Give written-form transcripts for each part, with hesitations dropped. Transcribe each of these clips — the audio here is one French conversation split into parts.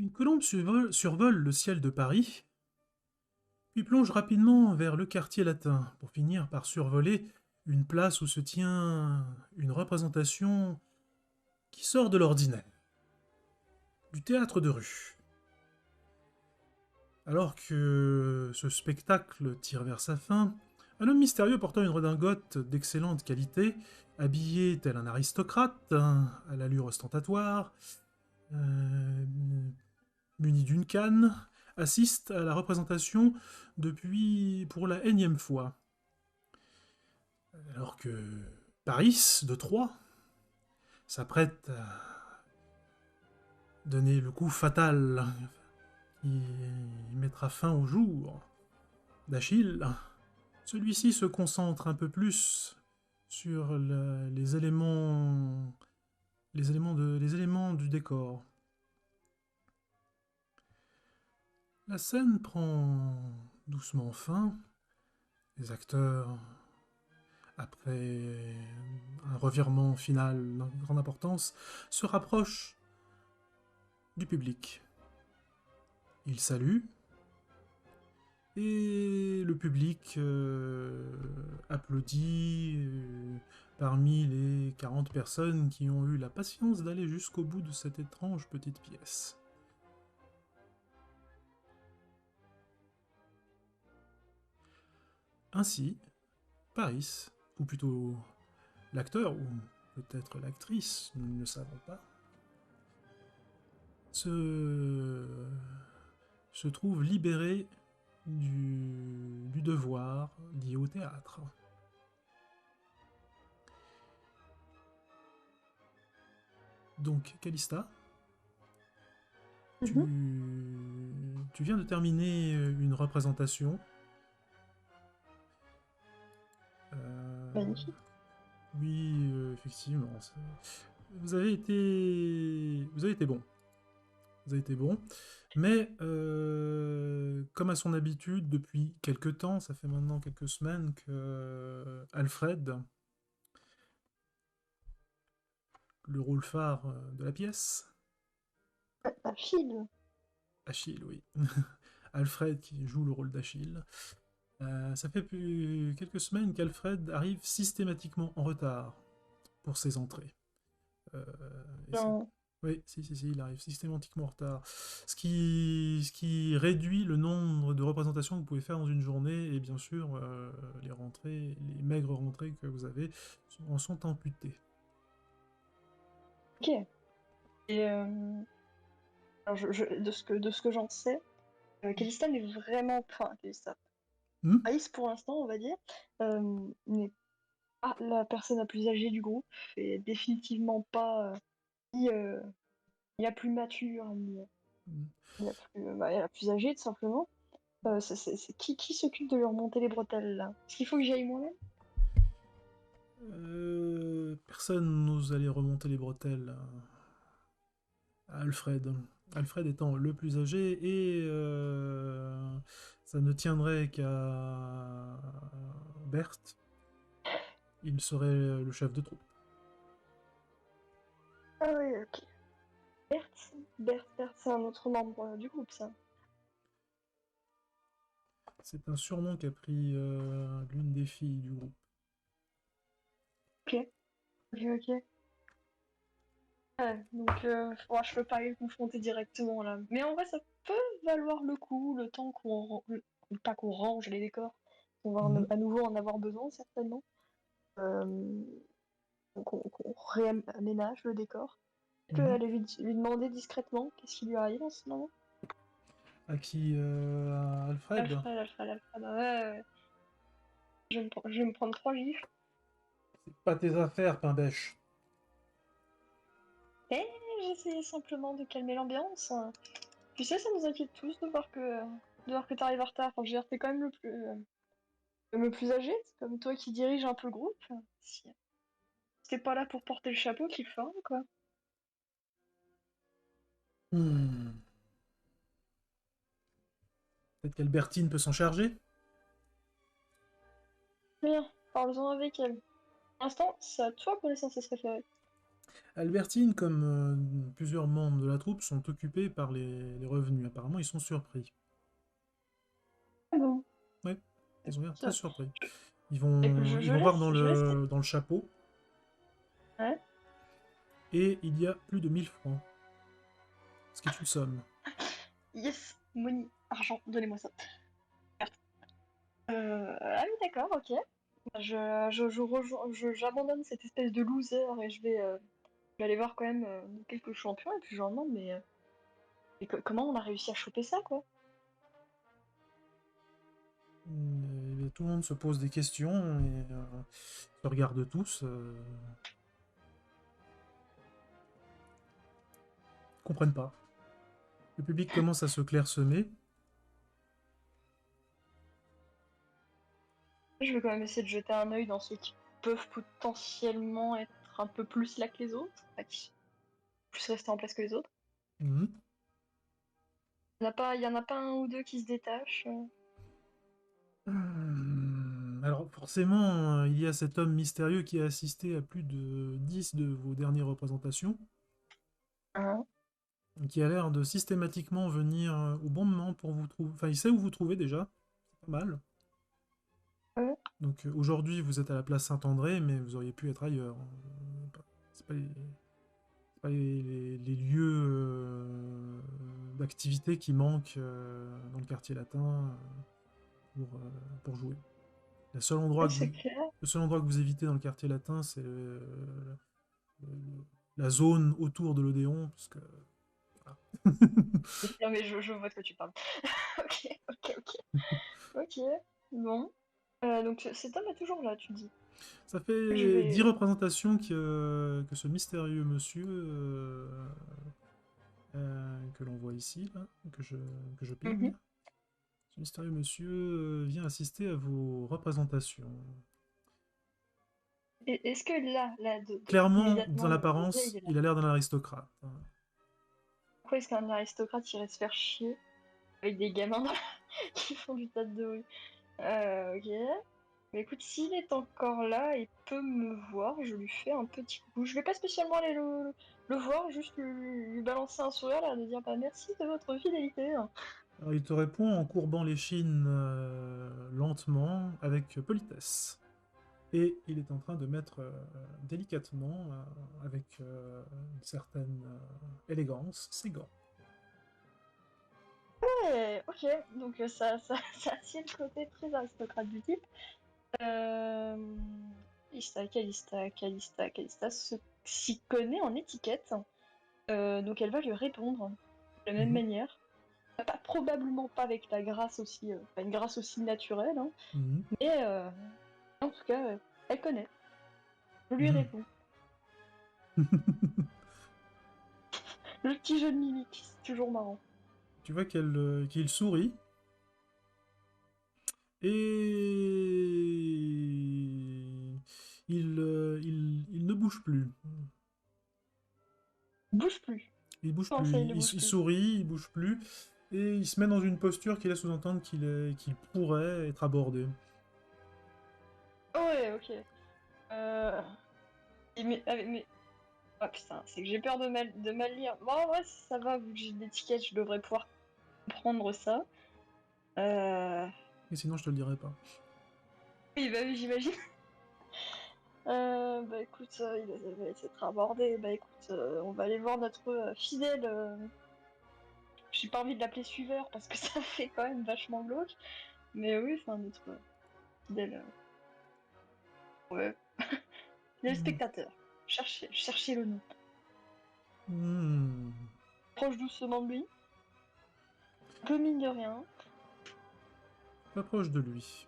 Une colombe survole le ciel de Paris, puis plonge rapidement vers le quartier latin, pour finir par survoler une place où se tient une représentation qui sort de l'ordinaire, du théâtre de rue. Alors que ce spectacle tire vers sa fin, un homme mystérieux portant une redingote d'excellente qualité, habillé tel un aristocrate, à l'allure ostentatoire, euh, muni d'une canne, assiste à la représentation depuis pour la énième fois. Alors que Paris, de Troyes, s'apprête à donner le coup fatal qui mettra fin au jour d'Achille, celui-ci se concentre un peu plus sur les éléments du décor. La scène prend doucement fin. Les acteurs, après un revirement final de grande importance, se rapprochent du public. Ils saluent, et le public applaudit parmi les 40 personnes qui ont eu la patience d'aller jusqu'au bout de cette étrange petite pièce. Ainsi, Paris, ou plutôt l'acteur, ou peut-être l'actrice, nous ne le savons pas, se, se trouve libéré du devoir lié au théâtre. Donc, Calista, tu, Mhm. tu viens de terminer une représentation. Euh, Magnifique. oui, effectivement. Vous avez été bon. Vous avez été bon. Mais, comme à son habitude, depuis quelques temps, ça fait maintenant quelques semaines que Alfred, le rôle phare de la pièce, Achille. Achille, oui. Alfred qui joue le rôle d'Achille. Ça fait plus quelques semaines qu'Alfred arrive systématiquement en retard pour ses entrées. Euh, et c'est- Non. Oui, si, il arrive systématiquement en retard. Ce qui réduit le nombre de représentations que vous pouvez faire dans une journée, et bien sûr, les maigres rentrées que vous avez en sont amputées. Ok. Et alors de ce que j'en sais, Calista n'est vraiment. Enfin, Calista. Hmm. Aïs, pour l'instant, on va dire, n'est pas la personne la plus âgée du groupe et définitivement pas ni, ni la plus mature, ni la plus âgée, tout simplement. C'est qui s'occupe de lui remonter les bretelles, là? Est-ce qu'il faut que j'y aille moi-même? Personne n'ose aller remonter les bretelles à Alfred. Alfred étant le plus âgé, et ça ne tiendrait qu'à Berthe, il serait le chef de troupe. Ah oui, ok. Bert, c'est un autre membre du groupe, ça. C'est un surnom qu'a pris l'une des filles du groupe. Ok, ok. Ouais, donc ouais, je peux pas les confronter directement là. Mais en vrai, ça peut valoir le coup, le temps pas qu'on range les décors. On va Mhm. à nouveau en avoir besoin, certainement. Euh, qu'on réaménage le décor. Je peux Mhm. aller lui demander discrètement qu'est-ce qui lui arrive en ce moment. À qui à Alfred? Alfred. Ouais, ouais. Je vais me prendre 3 gifs. C'est pas tes affaires, pain bêche. Et j'essayais simplement de calmer l'ambiance. Tu sais, ça nous inquiète tous de voir que t'arrives en retard. Enfin, je veux dire, t'es quand même le plus âgé, c'est comme toi qui dirige un peu le groupe. Si t'es pas là pour porter le chapeau, qu'il forme, quoi. Hmm. Peut-être qu'Albertine peut s'en charger? Bien, parle-en avec elle. Pour l'instant, c'est à toi qu'on est censé se référer. Albertine, comme plusieurs membres de la troupe, sont occupés par les revenus. Apparemment, ils sont surpris. Ah bon. Oui, ils ont l'air très Ça- surpris. je, Ils vont voir je laisse. dans le chapeau, Ouais. et il y a plus de 1000 francs, ce qui est une somme. Yes, money, argent, donnez-moi ça. Ah oui, d'accord, ok. J'abandonne cette espèce de loser et je vais aller voir quand même quelques champions et puis je leur demande, comment on a réussi à choper ça, quoi? Et tout le monde se pose des questions et se regardent tous. Comprennent pas. Le public commence à se clairsemer. Je vais quand même essayer de jeter un œil dans ceux qui peuvent potentiellement être un peu plus là que les autres, enfin, qui sont plus restés en place que les autres. Mhm. Il y en a pas un ou deux qui se détachent. Alors forcément, il y a cet homme mystérieux qui a assisté à plus de 10 de vos dernières représentations, Hein. qui a l'air de systématiquement venir au bon moment pour vous trouver. Enfin, il sait où vous trouver déjà, c'est pas mal. Ouais. Donc aujourd'hui, vous êtes à la place Saint-André, mais vous auriez pu être ailleurs. C'est pas les lieux d'activité qui manquent dans le quartier latin pour jouer. Le seul endroit Ouais, que c'est vous, clair. le seul endroit que vous évitez dans le quartier latin, c'est le- la zone autour de l'Odéon, parce que voilà. Non mais je vois de quoi tu parles. Ok, ok, ok. Ok, bon. Donc cet homme est toujours là, tu dis. Ça Je fait 10 vais. représentations que ce mystérieux monsieur que l'on voit ici, là, que je Mhm. ping, ce mystérieux monsieur vient assister à vos représentations. Est-ce que là, Clairement, dans immédiatement, le gars, il l'apparence, est là? il a l'air d'un aristocrate. Pourquoi est-ce qu'un aristocrate irait se faire chier avec des gamins qui font du tas de rue? Ok. Mais écoute, s'il est encore là, il peut me voir, je lui fais un petit coucou. Je vais pas spécialement aller le voir, juste lui balancer un sourire, là, de dire bah merci de votre fidélité. Alors, il te répond en courbant l'échine lentement, avec politesse. Et il est en train de mettre délicatement, avec une certaine élégance, ses gants. Ouais, ok, donc ça tient le côté très aristocrate du type. Euh... Calista s'y connaît en étiquette, donc elle va lui répondre de la même Mhm. manière. Probablement pas avec la grâce aussi, pas une grâce aussi naturelle, hein, Mhm. mais en tout cas, elle connaît. Je lui Mhm. réponds. Le petit jeu de mimique, c'est toujours marrant. Tu vois qu'il sourit, et il ne bouge plus. Bouge plus. Il bouge Comment plus. ça, il ne bouge Il plus? sourit, il bouge plus, et il se met dans une posture qui laisse sous-entendre qu'il pourrait être abordé. Ouais, ok. Euh... mais... Ah putain, c'est que j'ai peur de mal lire. Bon, ouais, ça va, vu que j'ai l'étiquette, je devrais pouvoir comprendre ça. Euh... Et sinon, je te le dirai pas. Oui, bah oui, j'imagine. Bah écoute, il va essayer de te raborder. Bah écoute, on va aller voir notre fidèle. J'ai pas envie de l'appeler suiveur parce que ça fait quand même vachement glauque. Mais oui, enfin notre fidèle. Ouais, fidèle Hmm. spectateur. Cherchez le nom. Hmm. Proche doucement de lui. Un peu mine de rien. T'approches de lui.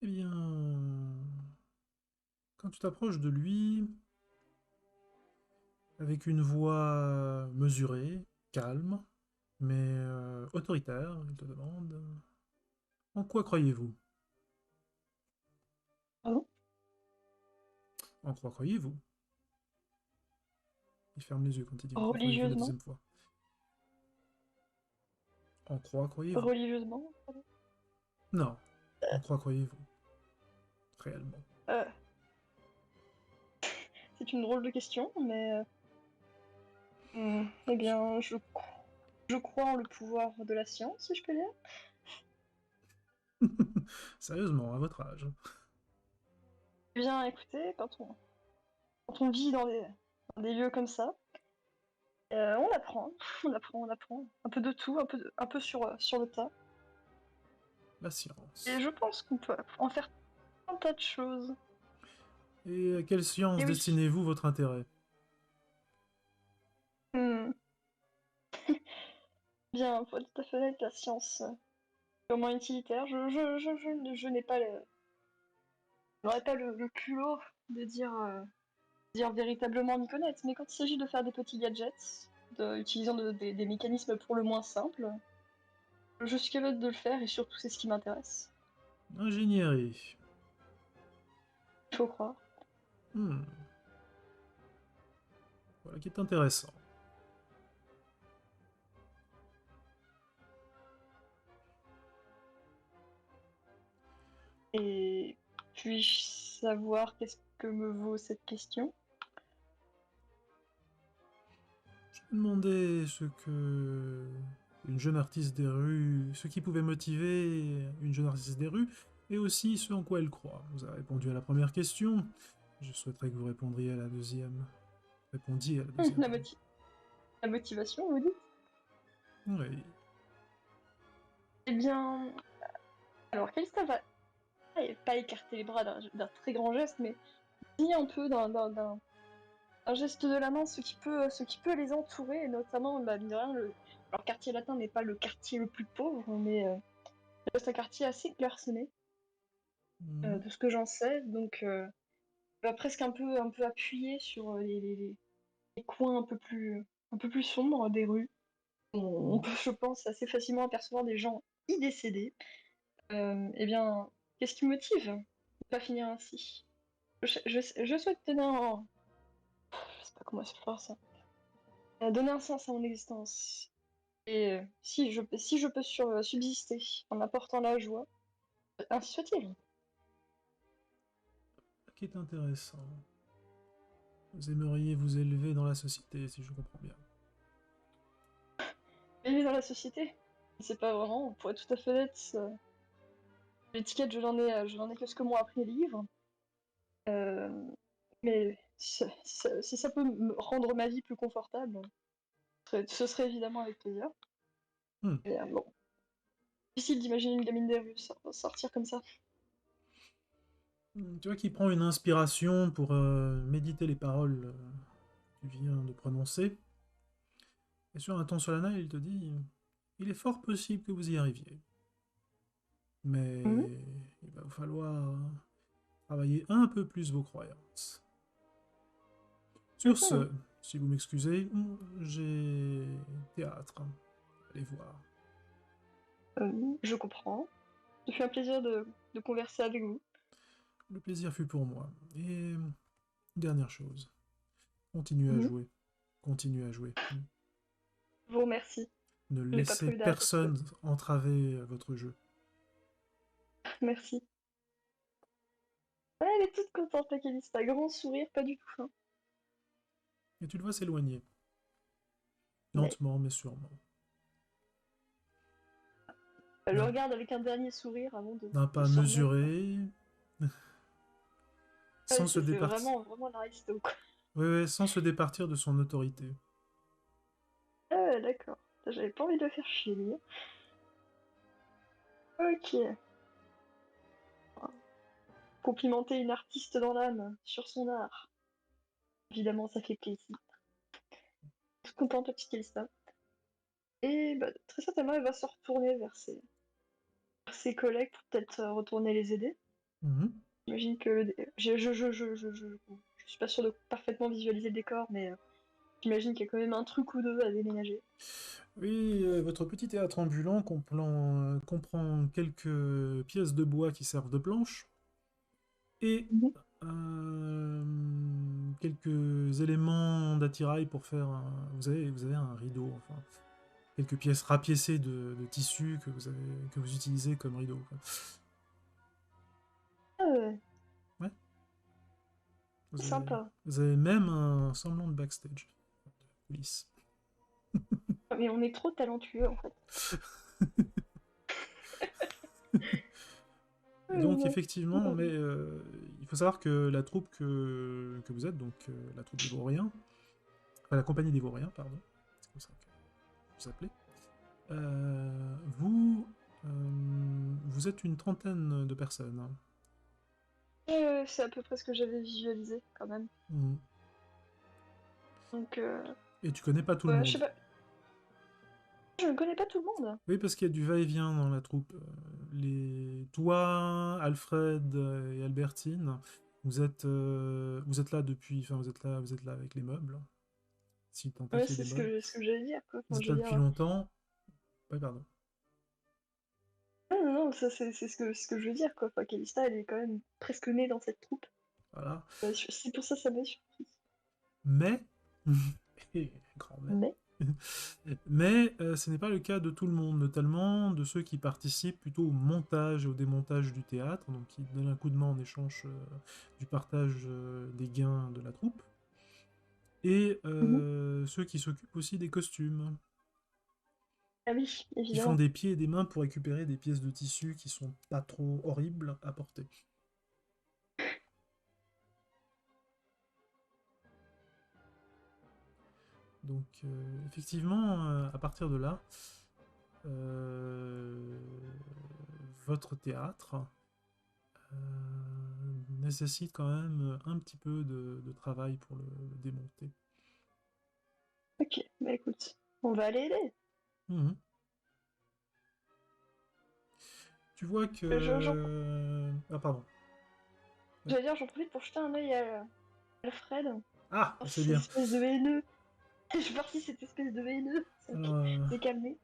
Eh bien, quand tu t'approches de lui, avec une voix mesurée, calme, mais autoritaire, il te demande: en quoi croyez-vous? Ah bon? En quoi croyez-vous? Il ferme les yeux quand il dit en quoi croyez-vous la Religieusement? deuxième fois. En quoi croyez-vous? Religieusement? Pardon. Non. En quoi croyez-vous? Réellement. Euh, c'est une drôle de question, mais eh bien, je crois en le pouvoir de la science, si je peux dire. Sérieusement, à votre âge. Eh bien, écoutez, quand on vit dans des lieux comme ça, on apprend, on apprend. Un peu de tout, un peu sur le tas. La Et science. je pense qu'on peut en faire un tas de choses. Et à quelle science Et oui. destinez-vous votre intérêt? Hmm. Bien, pour être tout à fait honnête, la science purement utilitaire, je n'ai pas j'aurais pas le culot de dire véritablement m'y connaître, mais quand il s'agit de faire des petits gadgets, utilisant des mécanismes pour le moins simples, je suis capable de le faire et surtout c'est ce qui m'intéresse. Ingénierie. Il faut croire. Hmm. Voilà qui est intéressant. Et puis-je savoir qu'est-ce que me vaut cette question? Je me demandais ce que une jeune artiste des rues, ce qui pouvait motiver une jeune artiste des rues, et aussi ce en quoi elle croit. Vous avez répondu à la première question. Je souhaiterais que vous répondiez à la deuxième. Répondiez à la deuxième, La, pardon. la motivation, vous dites? Oui. Eh bien, alors Calista va pas écarter les bras d'un très grand geste, mais ni un peu un geste de la main, ce qui peut les entourer, et notamment, bah, mine de rien, leur quartier latin n'est pas le quartier le plus pauvre, mais ça reste un quartier assez clairsemé, Hmm. de ce que j'en sais, donc va presque un peu appuyer sur les coins un peu plus sombres des rues. On Hmm. peut, je pense, assez facilement apercevoir des gens y décédés. Eh bien, qu'est-ce qui me motive de pas finir ainsi? Je souhaite donner un... Je sais pas comment se faire ça. Donner un sens à mon existence. Et si je peux subsister en apportant la joie, ainsi soit-il. Qui est intéressant. Vous aimeriez vous élever dans la société, si je comprends bien. Vivre dans la société, c'est pas vraiment, pour être tout à fait honnête, l'étiquette, je n'en ai que ce que m'ont appris les livres. Euh, mais si ça peut me rendre ma vie plus confortable, ce serait évidemment avec plaisir. Hmm. Mais bon, difficile d'imaginer une gamine des rues sortir comme ça. Tu vois qu'il prend une inspiration pour méditer les paroles que tu viens de prononcer. Et sur un ton solennel, il te dit: il est fort possible que vous y arriviez. Mhm. Mais il va vous falloir travailler un peu plus vos croyances. Sur Mhm. ce, si vous m'excusez, j'ai théâtre. Allez voir. Je comprends. Ce fut un plaisir de converser avec vous. Le plaisir fut pour moi. Et dernière chose, continuez à Mhm. jouer. Continuez à jouer. Je vous remercie. Ne Je n'ai pas laissez prévu d'arrêter de jouer. personne entraver votre jeu. Merci. Ah, elle est toute contente, la Calista. Grand sourire, pas du tout fin. Et tu le vois s'éloigner, Mais lentement mais sûrement. elle le D'un regarde avec un dernier sourire avant d'un de pas se remettre. mesuré, Ouais, sans se c'est départir. vraiment l'aristo, quoi. Ouais, ouais, sans se départir de son autorité. Ah ouais, d'accord. J'avais pas envie de le faire chier, lui. Ok. Complimenter une artiste dans l'âme sur son art. Évidemment, ça fait plaisir. Toute contente, la petite Calista. Et bah, très certainement, elle va se retourner vers ses collègues pour peut-être retourner les aider. Mhm. J'imagine que je suis pas sûre de parfaitement visualiser le décor, mais j'imagine qu'il y a quand même un truc ou deux à déménager. Oui, votre petit théâtre ambulant comprend quelques pièces de bois qui servent de planche et Mhm. quelques éléments d'attirail pour faire vous avez un rideau, enfin, quelques pièces rapiécées de tissu que vous utilisez comme rideau, quoi. Ah ouais. Ouais. Sympa. Vous avez même un semblant de backstage, de coulisses. Mais on est trop talentueux en fait. Et donc effectivement, mais il faut savoir que la troupe que vous êtes, donc la troupe des Vauriens, enfin la compagnie des Vauriens, pardon, c'est comme ça que vous appelez, vous, vous êtes une trentaine de personnes. Hein. C'est à peu près ce que j'avais visualisé quand même. Mm. Donc, Et tu connais pas tout le ouais, je sais monde. pas. Je ne connais pas tout le monde. Oui, parce qu'il y a du va-et-vient dans la troupe. Toi, Alfred et Albertine, vous êtes là depuis, enfin vous êtes là avec les meubles. Si tant est Ouais, qu'il y ait c'est des meubles. ce que j'allais dire, quoi. Vous Enfin, êtes je là veux depuis dire. longtemps. Ouais, pardon. Non, non, non, ça c'est ce que je veux dire, quoi. Enfin, Calista, elle est quand même presque née dans cette troupe. Voilà. C'est pour ça m'a surpris. Mais, grand mais, Mais, mais ce n'est pas le cas de tout le monde, notamment de ceux qui participent plutôt au montage et au démontage du théâtre, donc qui donnent un coup de main en échange du partage des gains de la troupe, et mhm. ceux qui s'occupent aussi des costumes, Ah oui, qui font évidemment. des pieds et des mains pour récupérer des pièces de tissu qui sont pas trop horribles à porter. Donc effectivement, à partir de là, euh, votre théâtre nécessite quand même un petit peu de travail pour le démonter. Ok, bah écoute, on va aller aider. Mhm. Tu vois J'en que... Ah pardon. Ouais. J'allais dire, j'en profite pour jeter un œil à Alfred. Ah, Oh, c'est cette bien. espèce de haineux. Je suis partie, cette espèce de haineux. Alors, C'est calmé.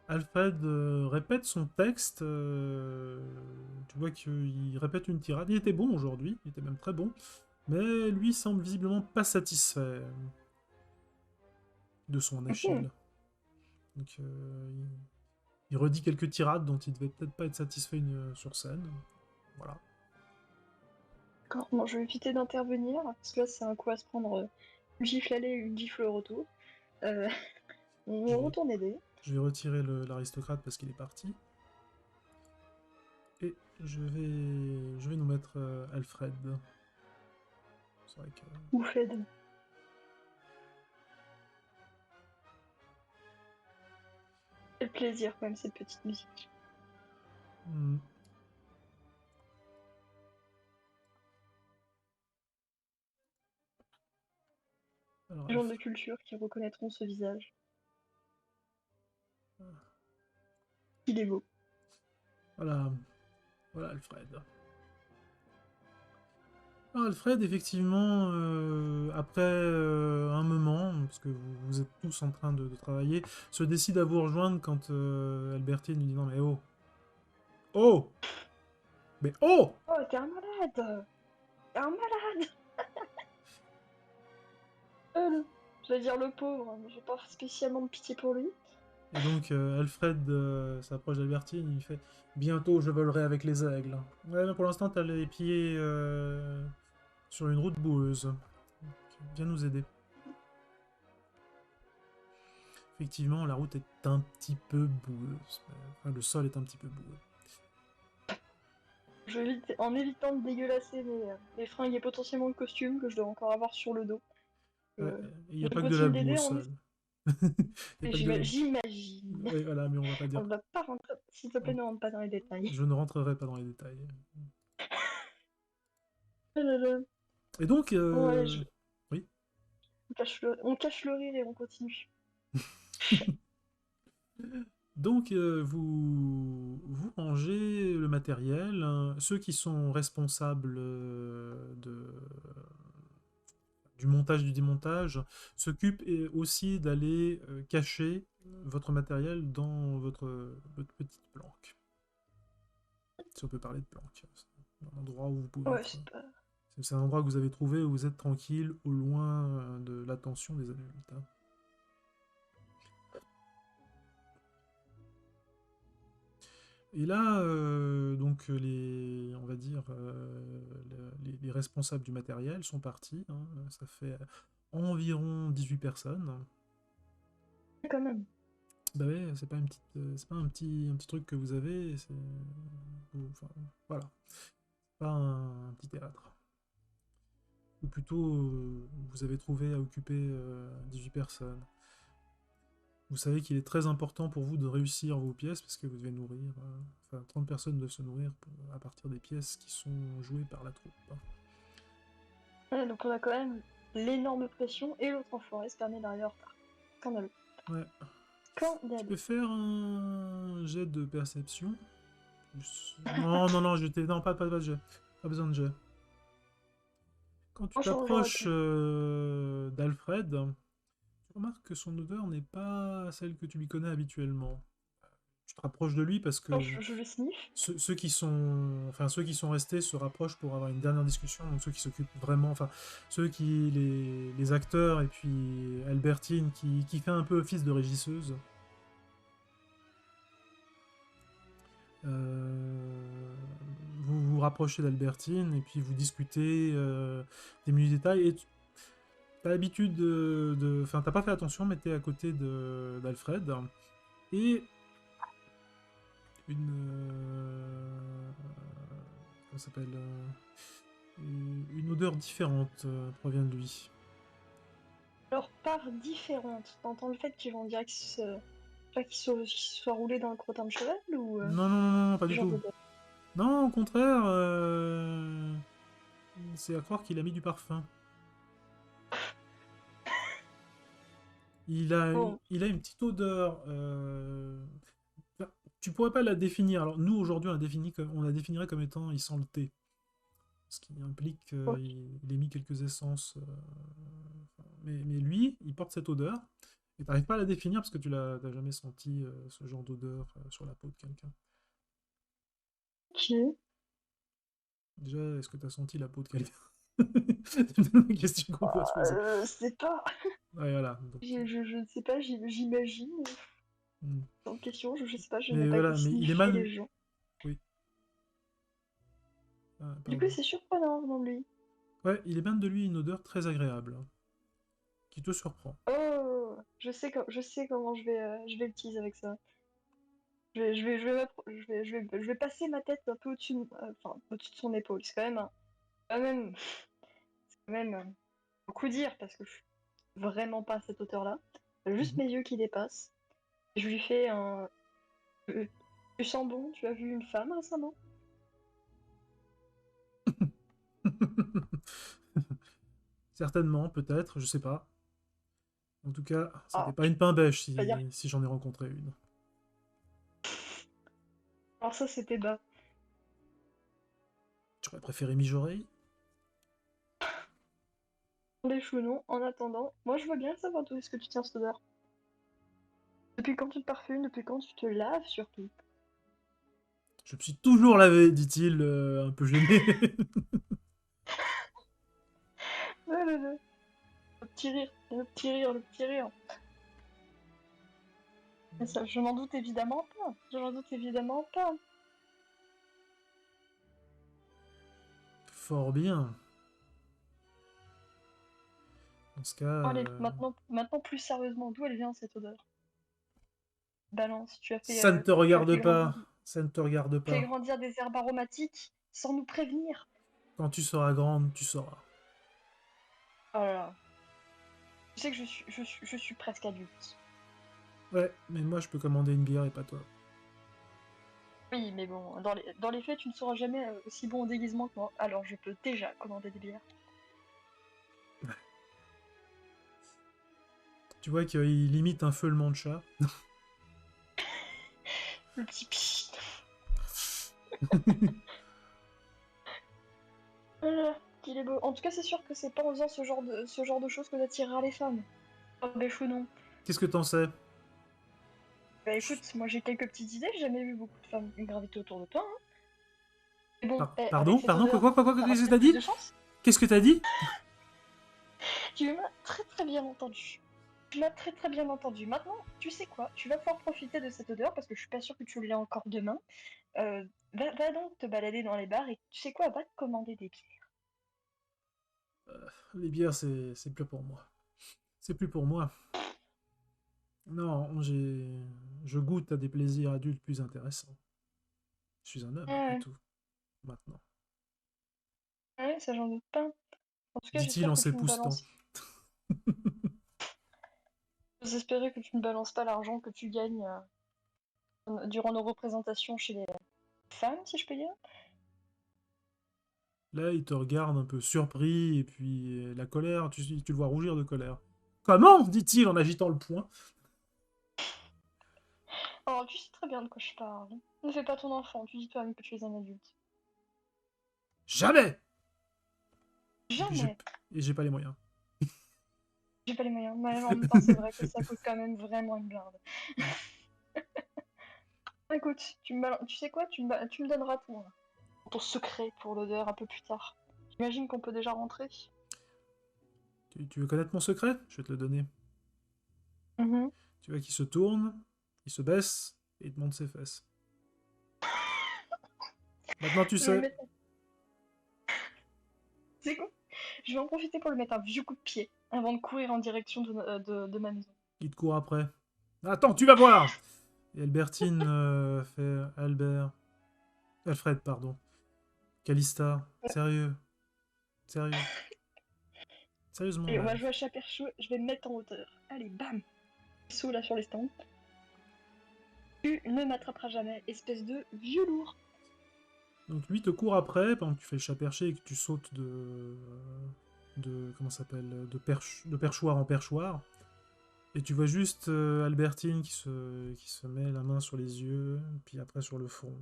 Alfred répète son texte. Tu vois qu'il répète une tirade. Il était bon aujourd'hui, il était même très bon. Mais lui semble visiblement pas satisfait de son Mhm. Achille. Donc il redit quelques tirades dont il devait peut-être pas être satisfait sur scène. Voilà. D'accord, bon, je vais éviter d'intervenir, parce que là, c'est un coup à se prendre une gifle aller et une gifle retour. Euh, Je on vais, retourne aider. je vais retirer l'aristocrate parce qu'il est parti. Et je vais nous mettre Alfred. C'est vrai que... Ou Fed. Quel plaisir, quand même, cette petite musique. Hmm. Alors, Les gens de culture qui reconnaîtront ce visage. Il est beau. voilà, voilà Alfred. Alors, Alfred, effectivement, après un moment, parce que vous êtes tous en train de travailler, se décide à vous rejoindre quand Albertine lui dit non mais oh, oh, mais oh. Oh, t'es un malade! T'es un malade! Je vais dire le pauvre, mais j'ai pas spécialement de pitié pour lui. Et donc Alfred s'approche d'Albertine, il fait bientôt je volerai avec les aigles. Ouais, mais pour l'instant t'as les pieds sur une route boueuse. Donc, viens nous aider. Effectivement, la route est un petit peu boueuse. Enfin, le sol est un petit peu boueux. En évitant de dégueulasser mes fringues et potentiellement le costume que je dois encore avoir sur le dos. Ouais, il n'y a Je pas que de la continue boue au d'aider sol. Il y a pas que de la... j'imagine. Oui, voilà, mais on va pas dire. On va pas rentrer. S'il te plaît, ne rentre pas dans les détails. Je ne rentrerai pas dans les détails. Oh là là. Et donc, Ouais, oui. on cache le rire et on continue. Donc, vous rangez le matériel. Hein. Ceux qui sont responsables du montage, du démontage, s'occupent aussi d'aller cacher votre matériel dans votre petite planque. Si on peut parler de planque. C'est un endroit où vous pouvez Ouais, être. c'est pas. C'est un endroit que vous avez trouvé où vous êtes tranquille, au loin de l'attention des adultes. Hein. Et là, donc on va dire, les responsables du matériel sont partis, hein, ça fait environ 18 personnes. Quand même. Bah ouais, c'est pas une petite, c'est pas un petit truc que vous avez, enfin, voilà, c'est pas un petit théâtre. Ou plutôt, vous avez trouvé à occuper 18 personnes. Vous savez qu'il est très important pour vous de réussir vos pièces parce que vous devez nourrir. Enfin, 30 personnes doivent se nourrir à partir des pièces qui sont jouées par la troupe, hein. Ouais, donc on a quand même l'énorme pression et l'autre enfoiré se permet d'arriver en retard. Scandaleux. Ouais. Tu peux Scandaleux. faire un jet de perception. Non, non, non, non, pas de jet. Pas besoin de jet. Quand tu J'aurais t'approches pu. d'Alfred, tu remarques que son odeur n'est pas celle que tu lui connais habituellement. Tu te rapproches de lui parce Non, que je le sniff. ceux qui sont restés se rapprochent pour avoir une dernière discussion, donc ceux qui s'occupent vraiment, enfin, les acteurs, et puis Albertine qui fait un peu office de régisseuse. Vous vous rapprochez d'Albertine, et puis vous discutez des menus détails, et t'as l'habitude enfin, t'as pas fait attention, mais t'es à côté d'Alfred, et une... comment ça s'appelle une odeur différente provient de lui. Leur part différente. T'entends le fait qu'ils vont dire qu'ils soient roulés dans le crottin de cheval ou Non, non, non, non, pas du genre tout. de... Non, au contraire, c'est à croire qu'il a mis du parfum. Il a, Bon, il a une petite odeur. Enfin, tu pourrais pas la définir. Alors nous aujourd'hui on la définirait comme étant il sent le thé, ce qui implique ok. qu'il ait mis quelques essences. Mais lui, il porte cette odeur et t'arrives pas à la définir parce que t'as jamais senti ce genre d'odeur sur la peau de quelqu'un. Déjà, est-ce que t'as senti la peau de quelqu'un? C'est une question qu'on pourrait se poser. C'est pas... Ouais, voilà. Donc, Je ne sais pas, j'imagine. hmm. Sans question, je sais pas, je n'ai Mais pas voilà, mais il est sniffé mal. les gens. Oui, ah, Du coup, pardon. c'est surprenant venant de lui. Ouais, il émane de lui une odeur très agréable, hein, qui te surprend. Oh, je sais comment je vais le tease avec ça. Je vais passer ma tête un peu au-dessus de son épaule. C'est quand même, c'est quand même beaucoup dire parce que je suis vraiment pas à cette hauteur-là. Juste Mhm. mes yeux qui dépassent. Je lui fais un. euh, Tu sens bon? Tu as vu une femme récemment? Certainement, peut-être, je sais pas. En tout cas, c'était Ah, pas une pain bêche pas dire. si j'en ai rencontré une. Alors ça, c'était bas. Tu aurais préféré mijorer? Les cheveux non. En attendant, moi je veux bien savoir d'où est-ce que tu tiens cette odeur. Depuis quand tu te parfumes? Depuis quand tu te laves surtout? Je me suis toujours lavé, dit-il, un peu gêné. Le petit rire, le petit rire, le petit rire. Mais ça, je n'en doute évidemment pas. Je n'en doute évidemment pas. Fort bien. Dans ce cas, Allez, maintenant plus sérieusement, d'où elle vient cette odeur? Balance, ça ne te tu as regarde fait grandir, pas. Ça ne te regarde fait pas. grandir des herbes aromatiques sans nous prévenir. Quand tu seras grande, tu sauras. Oh là là. Tu sais que je suis presque adulte. Ouais, mais moi je peux commander une bière et pas toi. Oui, mais bon, dans les faits, tu ne seras jamais aussi bon au déguisement que moi. Alors je peux déjà commander des bières. Tu vois qu'il imite un feulement de chat. Le petit pchit. Qu'il est beau. En tout cas, c'est sûr que c'est pas en faisant ce genre de choses que t'attireras les femmes. Oh, Béchou, non. Qu'est-ce que t'en sais? Bah écoute, moi j'ai quelques petites idées, j'ai jamais vu beaucoup de femmes graviter autour de toi, hein. Mais bon, avec Pardon, cette pardon, odeur, t'auras qu'est-ce que peut-être t'as plus dit? de chance. Qu'est-ce que t'as dit? Tu m'as très très bien entendu. Tu m'as très très bien entendu. Maintenant, tu sais quoi? Tu vas pouvoir profiter de cette odeur parce que je suis pas sûre que tu l'aies encore demain. Va donc te balader dans les bars et tu sais quoi? Va te commander des bières. Les bières, c'est plus pour moi. C'est plus pour moi. Non, je goûte à des plaisirs adultes plus intéressants. Je suis un homme, après Ouais, tout, maintenant. ouais, ça j'en doute pas. En tout cas, Dit-il j'espère en que tu ne s'époustant. balances. J'espérais que tu ne balances pas l'argent que tu gagnes durant nos représentations chez les femmes, si je peux dire. Là, il te regarde un peu surpris, et puis la colère, tu le vois rougir de colère. Comment dit-il en agitant le poing. Oh, tu sais très bien de quoi je parle. Ne fais pas ton enfant, tu dis toi-même que tu es un adulte. Jamais. Et puis Jamais! j'ai pas les moyens. J'ai pas les moyens. Mais en même temps, c'est vrai que ça coûte quand même vraiment une blinde. Écoute, tu sais quoi, tu me donneras ton secret pour l'odeur un peu plus tard. J'imagine qu'on peut déjà rentrer. Tu veux connaître mon secret? Je vais te le donner. Mhm. Tu vois qu'il se tourne, il se baisse, et il te montre ses fesses. Maintenant, tu Je vais lui sais. mettre. Tu sais quoi? Je vais en profiter pour lui mettre un vieux coup de pied avant de courir en direction de ma maison. Il te court après. Attends, tu vas voir. Et Albertine fait Albert. Alfred, pardon. Calista. Sérieux. Sérieux. Sérieusement, Et on là. va jouer à chat perchou, je vais me mettre en hauteur. Allez, bam! Saut là sur les stands. Tu ne m'attraperas jamais, espèce de vieux lourd. Donc lui te court après, pendant que tu fais le chat perché et que tu sautes comment ça s'appelle, de perchoir en perchoir. Et tu vois juste Albertine qui se met la main sur les yeux, puis après sur le front,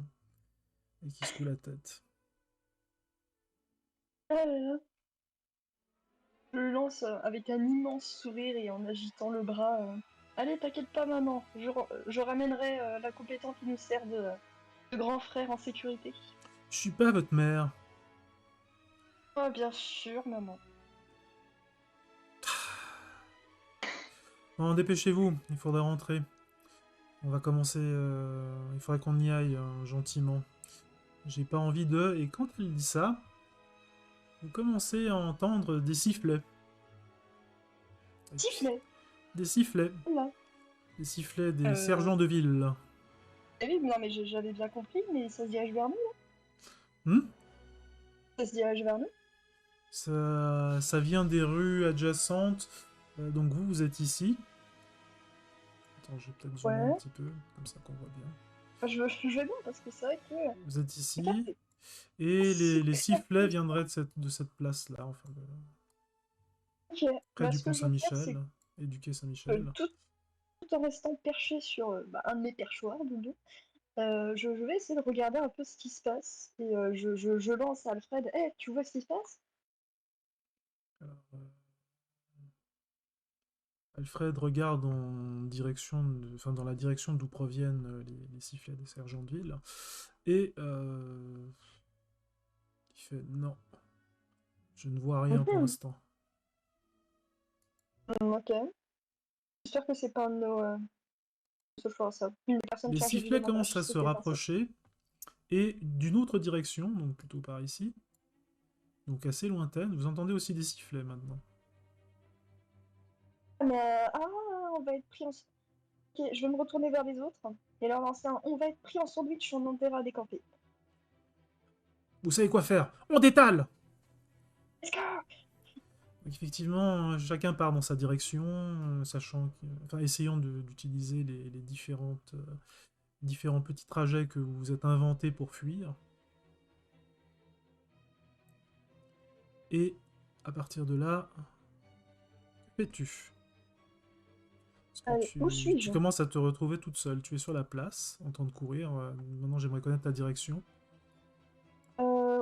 et qui secoue la tête. Ah là là. Je le lance avec un immense sourire et en agitant le bras. Allez, t'inquiète pas, maman, je ramènerai la compétente qui nous sert de grand frère en sécurité. Je suis pas votre mère. Ah, bien sûr, maman. Non, dépêchez-vous, il faudrait rentrer. On va commencer. Il faudrait qu'on y aille gentiment. J'ai pas envie de. Et quand elle dit ça, vous commencez à entendre des sifflets. Et puis, Sifflet, des sifflets. là. Des sifflets des Euh... sergents de ville. eh oui, non, mais j'avais bien compris, mais ça se dirige vers nous, là. Hmm. Ça se dirige vers nous. Ça vient des rues adjacentes. Donc vous êtes ici. Attends, je vais peut-être zoomer un Ouais. petit peu, comme ça qu'on voit bien. Je veux bien, parce que c'est vrai que... Vous êtes C'est ici. capté. Et les C'est sifflets capté. viendraient de cette place-là, enfin, Ok, près bah du ce pont que je vais faire, Saint-Michel c'est et du quai Saint-Michel. tout en restant perché sur un de mes perchoirs, de deux, je vais essayer de regarder un peu ce qui se passe. Et je lance à Alfred, hey, tu vois ce qui se passe? Alors, Alfred regarde en direction enfin, dans la direction d'où proviennent les sifflets des sergents de ville. Et il fait non, je ne vois rien pour Mhm. l'instant. Ok. J'espère que c'est pas un de nos ce choix, ça. Une personne Les chargée sifflets d'éléments commencent à se d'architecture étincelle. rapprocher et d'une autre direction, donc plutôt par ici, donc assez lointaine. Vous entendez aussi des sifflets maintenant. Ah, mais on va être pris en... Ok, je vais me retourner vers les autres et leur lancer un on va être pris en sandwich, on enverra à décamper. Vous savez quoi faire? On détale! Let's go! Donc effectivement, chacun part dans sa direction, sachant enfin, essayant d'utiliser les différents petits trajets que vous vous êtes inventés pour fuir. Et à partir de là, que fais-tu? Parce que Allez, où tu suis-je? commences à te retrouver toute seule. Tu es sur la place, en train de courir. Maintenant, j'aimerais connaître ta direction.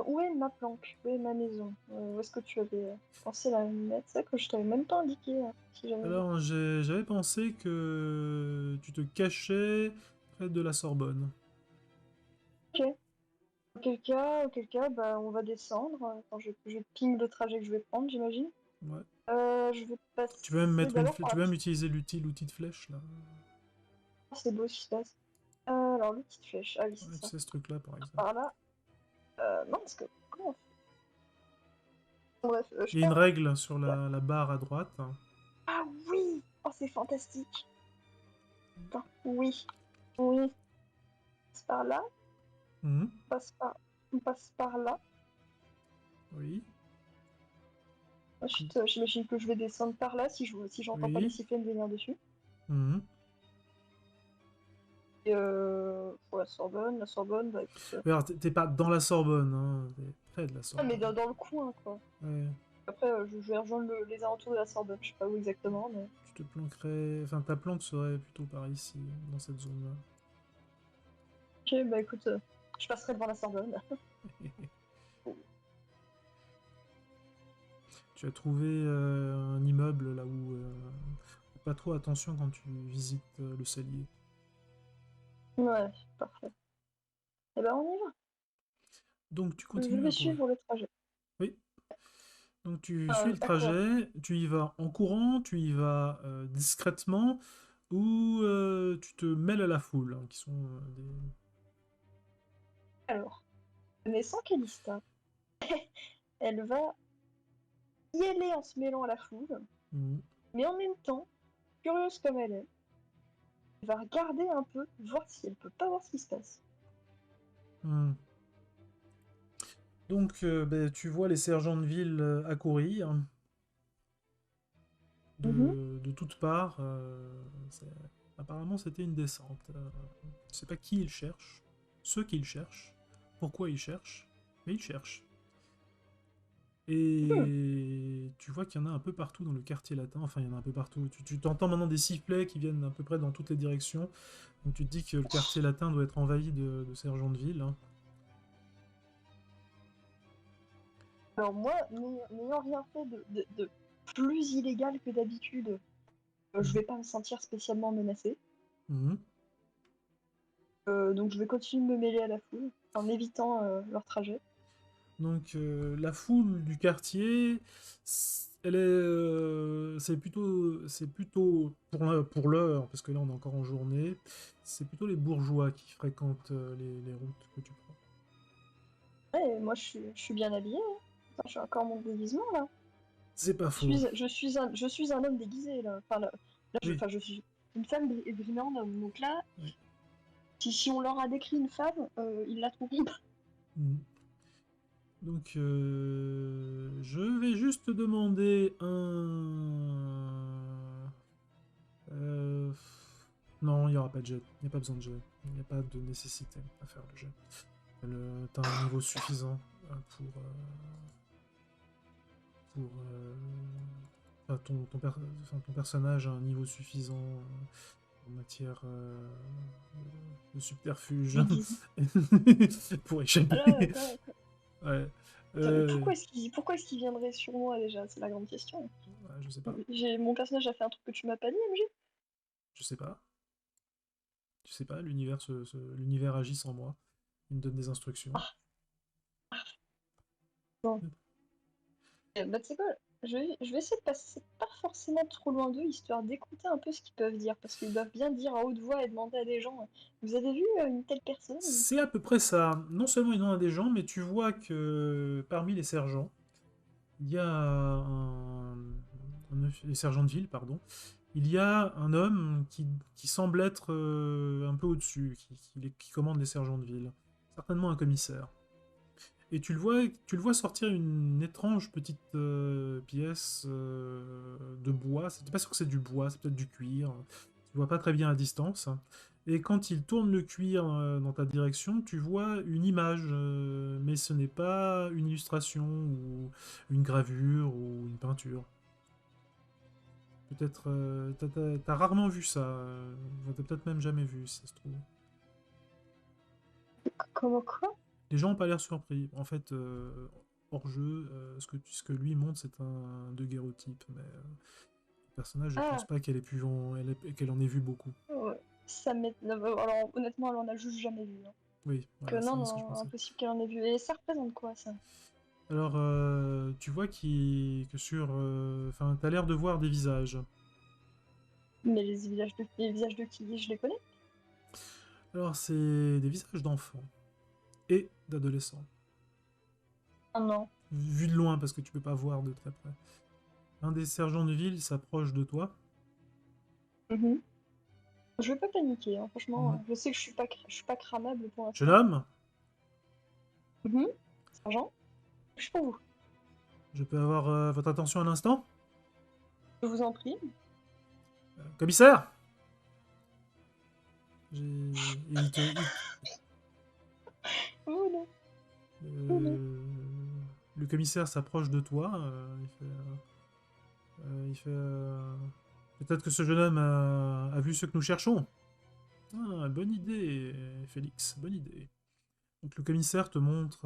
Où est ma planque? Où est ma maison? Où est-ce que tu avais pensé la mettre? C'est vrai que je t'avais même pas indiqué si jamais. Alors, j'avais pensé que tu te cachais près de la Sorbonne. Ok. Auquel cas, bah, on va descendre. Attends, je ping le trajet que je vais prendre, j'imagine. Ouais. Je vais Tu peux même passer mettre une, d'abord par tu la peux même petite. utiliser l'outil de flèche là. C'est beau ce qui se passe. Alors, le petite flèche. Ah oui, c'est Ouais, tu ça. sais ce truc là par exemple. Par là. Non, parce que. Comment on fait? Bref, Il y a une règle sur la barre à droite. Ah oui! Oh, c'est fantastique! Putain, oui, oui. C'est par là, Mhm. on passe par là. Oui, Ensuite, j'imagine que je vais descendre par là si j'entends pas les oui. sifflets me venir dessus. Mhm. Et pour la Sorbonne, bah écoute. Mais alors, t'es pas dans la Sorbonne, hein. T'es près de la Ah, mais Sorbonne. dans le coin, quoi. Ouais. Après, je vais rejoindre les alentours de la Sorbonne, je sais pas où exactement, mais. Tu te planquerais... Enfin, ta planque serait plutôt par ici, dans cette zone-là. Ok, bah écoute, je passerai devant la Sorbonne. Tu as trouvé un immeuble là où... fais pas trop attention quand tu visites le cellier. Ouais, parfait. Eh ben, on y va. Donc tu Je continues vais à courir. suivre le trajet. Oui. Donc tu suis le Pas courir. trajet, tu y vas en courant, tu y vas discrètement, ou tu te mêles à la foule, hein, qui sont des... Alors, connaissant Calista, elle va y aller en se mêlant à la foule, Mhm. mais en même temps, curieuse comme elle va regarder un peu, voir si elle peut pas voir ce qui se passe. Mhm. Donc ben, tu vois les sergents de ville accourir Mhm. de toutes parts. C'est- Apparemment c'était une descente. Je sais pas qui ils cherchent, ceux qu'ils cherchent, pourquoi ils cherchent, mais ils cherchent. Hmm. Et tu vois qu'il y en a un peu partout dans le quartier latin. Enfin, il y en a un peu partout. Tu t'entends maintenant des sifflets qui viennent à peu près dans toutes les directions. Donc tu te dis que le quartier latin doit être envahi de sergents de ville, hein. Alors moi, n'ayant rien fait de plus illégal que d'habitude, je Mhm. vais pas me sentir spécialement menacée. Mhm. Donc je vais continuer de me mêler à la foule en évitant leur trajet. Donc la foule du quartier, c'est plutôt pour l'heure, parce que là on est encore en journée, c'est plutôt les bourgeois qui fréquentent les routes que tu prends. Ouais, moi je suis bien habillée, hein. Attends, j'ai encore mon déguisement là. C'est pas faux. Je suis un homme déguisé là. Oui. Je suis une femme grimée en homme. Donc là, Oui. si on leur a décrit une femme, ils la trouveront pas. Mhm. Donc, je vais juste te demander un... euh, Non, il n'y aura pas de jet. Il n'y a pas besoin de jet. Il n'y a pas de nécessité à faire le jet. T'as un niveau suffisant enfin, ton personnage a un niveau suffisant en matière de subterfuge Déguisé. pour Alors, échapper. Ouais. Euh, pourquoi est-ce qu'il viendrait sur moi déjà? C'est la grande question. ouais, je sais pas. Mon personnage a fait un truc que tu m'as pas dit, MJ? Je sais pas. Tu sais pas, l'univers agit sans moi. Il me donne des instructions. Ah, bon. Bah, tu sais quoi? Je vais essayer de passer pas forcément trop loin d'eux, histoire d'écouter un peu ce qu'ils peuvent dire, parce qu'ils doivent bien dire à haute voix et demander à des gens, vous avez vu une telle personne? C'est à peu près ça. Non seulement il y en a des gens, mais tu vois que parmi les sergents, il y a les sergents de ville, pardon, il y a un homme qui semble être un peu au-dessus, qui commande les sergents de ville. Certainement un commissaire. Et tu le vois sortir une étrange petite pièce de bois. C'est pas sûr que c'est du bois, c'est peut-être du cuir. Tu vois pas très bien à distance. Et quand il tourne le cuir dans ta direction, tu vois une image, mais ce n'est pas une illustration ou une gravure ou une peinture. Peut-être, t'as rarement vu ça. T'as peut-être même jamais vu, si ça se trouve. Comment quoi? Les gens n'ont pas l'air surpris. En fait, hors jeu, ce que lui montre, c'est un daguerreotype, mais le personnage, je pense Ah, pas qu'elle en ait vu beaucoup. ouais. Ça m'est... Alors honnêtement, elle en a juste jamais vu, hein. Oui, Que voilà, c'est non, bien ce que je non, pensais. impossible qu'elle en ait vu. Et ça représente quoi, ça? Alors, tu vois que sur... Enfin, t'as l'air de voir des visages. Mais les visages de qui je les connais? Alors, c'est des visages d'enfants et d'adolescents. Ah non. Vu de loin, parce que tu peux pas voir de très près. Un des sergents de ville s'approche de toi. Mhm. Je vais pas paniquer, hein, franchement. Mhm. Je sais que je suis pas cramable pour Jeune l'instant. homme, Mhm. Sergent, je suis pour vous. je peux avoir votre attention un instant? Je vous en prie. Commissaire! Et Oh non, oh non. euh, le commissaire s'approche de toi. Peut-être que ce jeune homme a vu ce que nous cherchons. Ah, bonne idée, Félix, bonne idée. Donc le commissaire te montre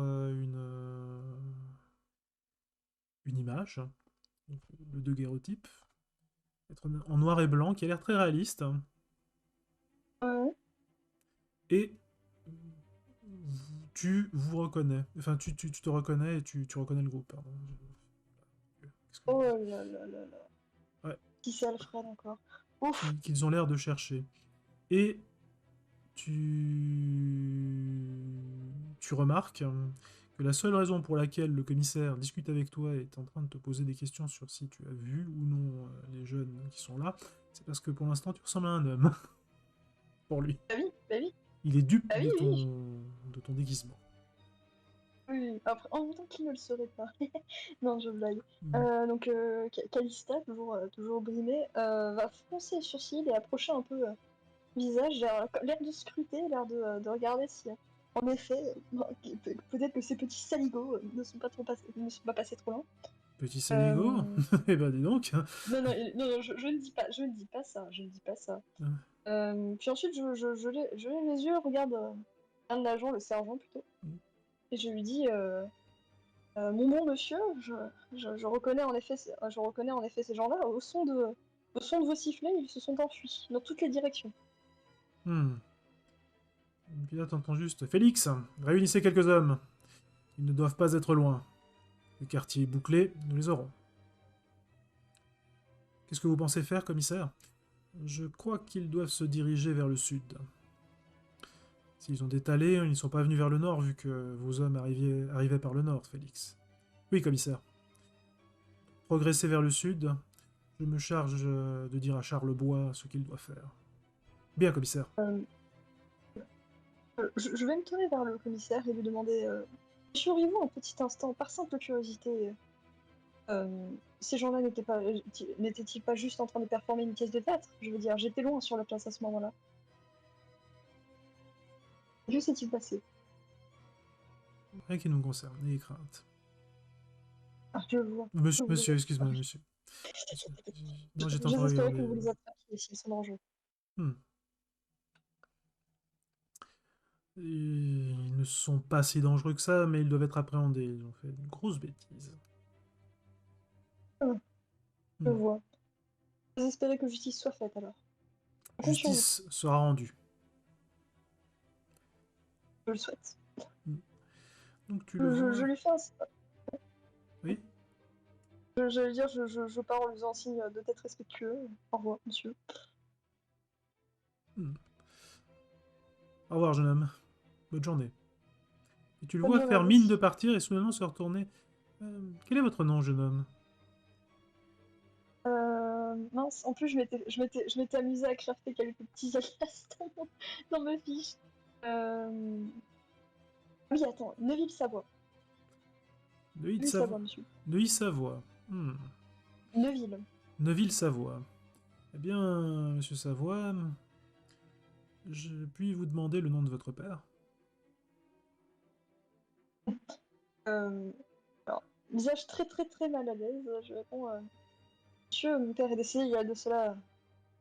une image, donc, le daguerreotype, être en noir et blanc, qui a l'air très réaliste. Ouais. Et tu vous reconnais. Enfin, tu te reconnais et tu reconnais le groupe, pardon. Qu'est-ce que je Oh dis? là là là là. Ouais, Qui c'est Alfred encore? Ouf. qu'ils ont l'air de chercher. Et tu, tu remarques que la seule raison pour laquelle le commissaire discute avec toi et est en train de te poser des questions sur si tu as vu ou non les jeunes qui sont là, c'est parce que pour l'instant tu ressembles à un homme pour lui. Bah oui, bah oui, Il est dupe bah oui, oui. de ton déguisement. Oui. Après, en même temps qu'il ne le saurait pas. Non, je blague. Hmm. Donc, Calista, toujours brimée, va froncer les sourcils et approcher un peu le visage, l'air de scruter, l'air de regarder si, en effet, peut-être que ces petits saligots ne sont pas passés trop loin. Petit saligo. Euh, Eh ben dis donc. non, non, non, je ne dis pas, je ne dis pas ça, je ne dis pas ça. Puis ensuite, je lève les yeux, regarde un de l'agent, le sergent plutôt, et je lui dis mon bon monsieur, je reconnais en effet ces gens-là. Au son de vos sifflets, ils se sont enfuis dans toutes les directions. Hmm. Et puis là t'entends juste Félix, réunissez quelques hommes. Ils ne doivent pas être loin. Le quartier est bouclé, nous les aurons. Qu'est-ce que vous pensez faire, commissaire? Je crois qu'ils doivent se diriger vers le sud. S'ils ont détalé, ils ne sont pas venus vers le nord, vu que vos hommes arrivaient par le nord, Félix. Oui, commissaire. Progressez vers le sud. Je me charge de dire à Charlebois ce qu'il doit faire. Bien, commissaire. Euh, je vais me tourner vers le commissaire et lui demander assurez-vous un petit instant, par simple curiosité, ces gens-là n'étaient-ils pas juste en train de performer une pièce de théâtre? Je veux dire, j'étais loin sur la place à ce moment-là. Que s'est-il passé? Rien qui nous concerne, n'ayez crainte. Ah, je vois. Monsieur, Vous les monsieur, attrapez. excuse-moi, monsieur. Monsieur. Non, j'étais en train de J'espérais que regarder. vous les attrapiez s'ils sont dangereux. Hmm. Ils ne sont pas si dangereux que ça, mais ils doivent être appréhendés. Ils ont fait une grosse bêtise. Ah, je Hmm. vois. J'espérais que justice soit faite alors. Je compte sur vous. Justice sera rendue. Je le souhaite. Hmm. Donc tu le vois. Je lui fais un... Oui. J'allais dire, je pars en lui faisant un signe de tête respectueux. Au revoir, monsieur. Hmm. Au revoir, jeune homme. Bonne journée. Et tu le Bonne vois journée à faire vous mine de aussi. partir et soudainement se retourner. Quel est votre nom, jeune homme? Mince, en plus, je m'étais amusée à crafter quelques petits alias dans ma fiche. Euh... Oui, attends, Neuville-Savoie. Neuilly-Savoie. Neuville-Savoie, monsieur. Neuilly-Savoie. Hmm. Neuville. Neuville-Savoie. Eh bien, monsieur Savoie, je puis vous demander le nom de votre père? Euh... Alors, visage très très très mal à l'aise, je réponds monsieur, mon père est décédé il y a de cela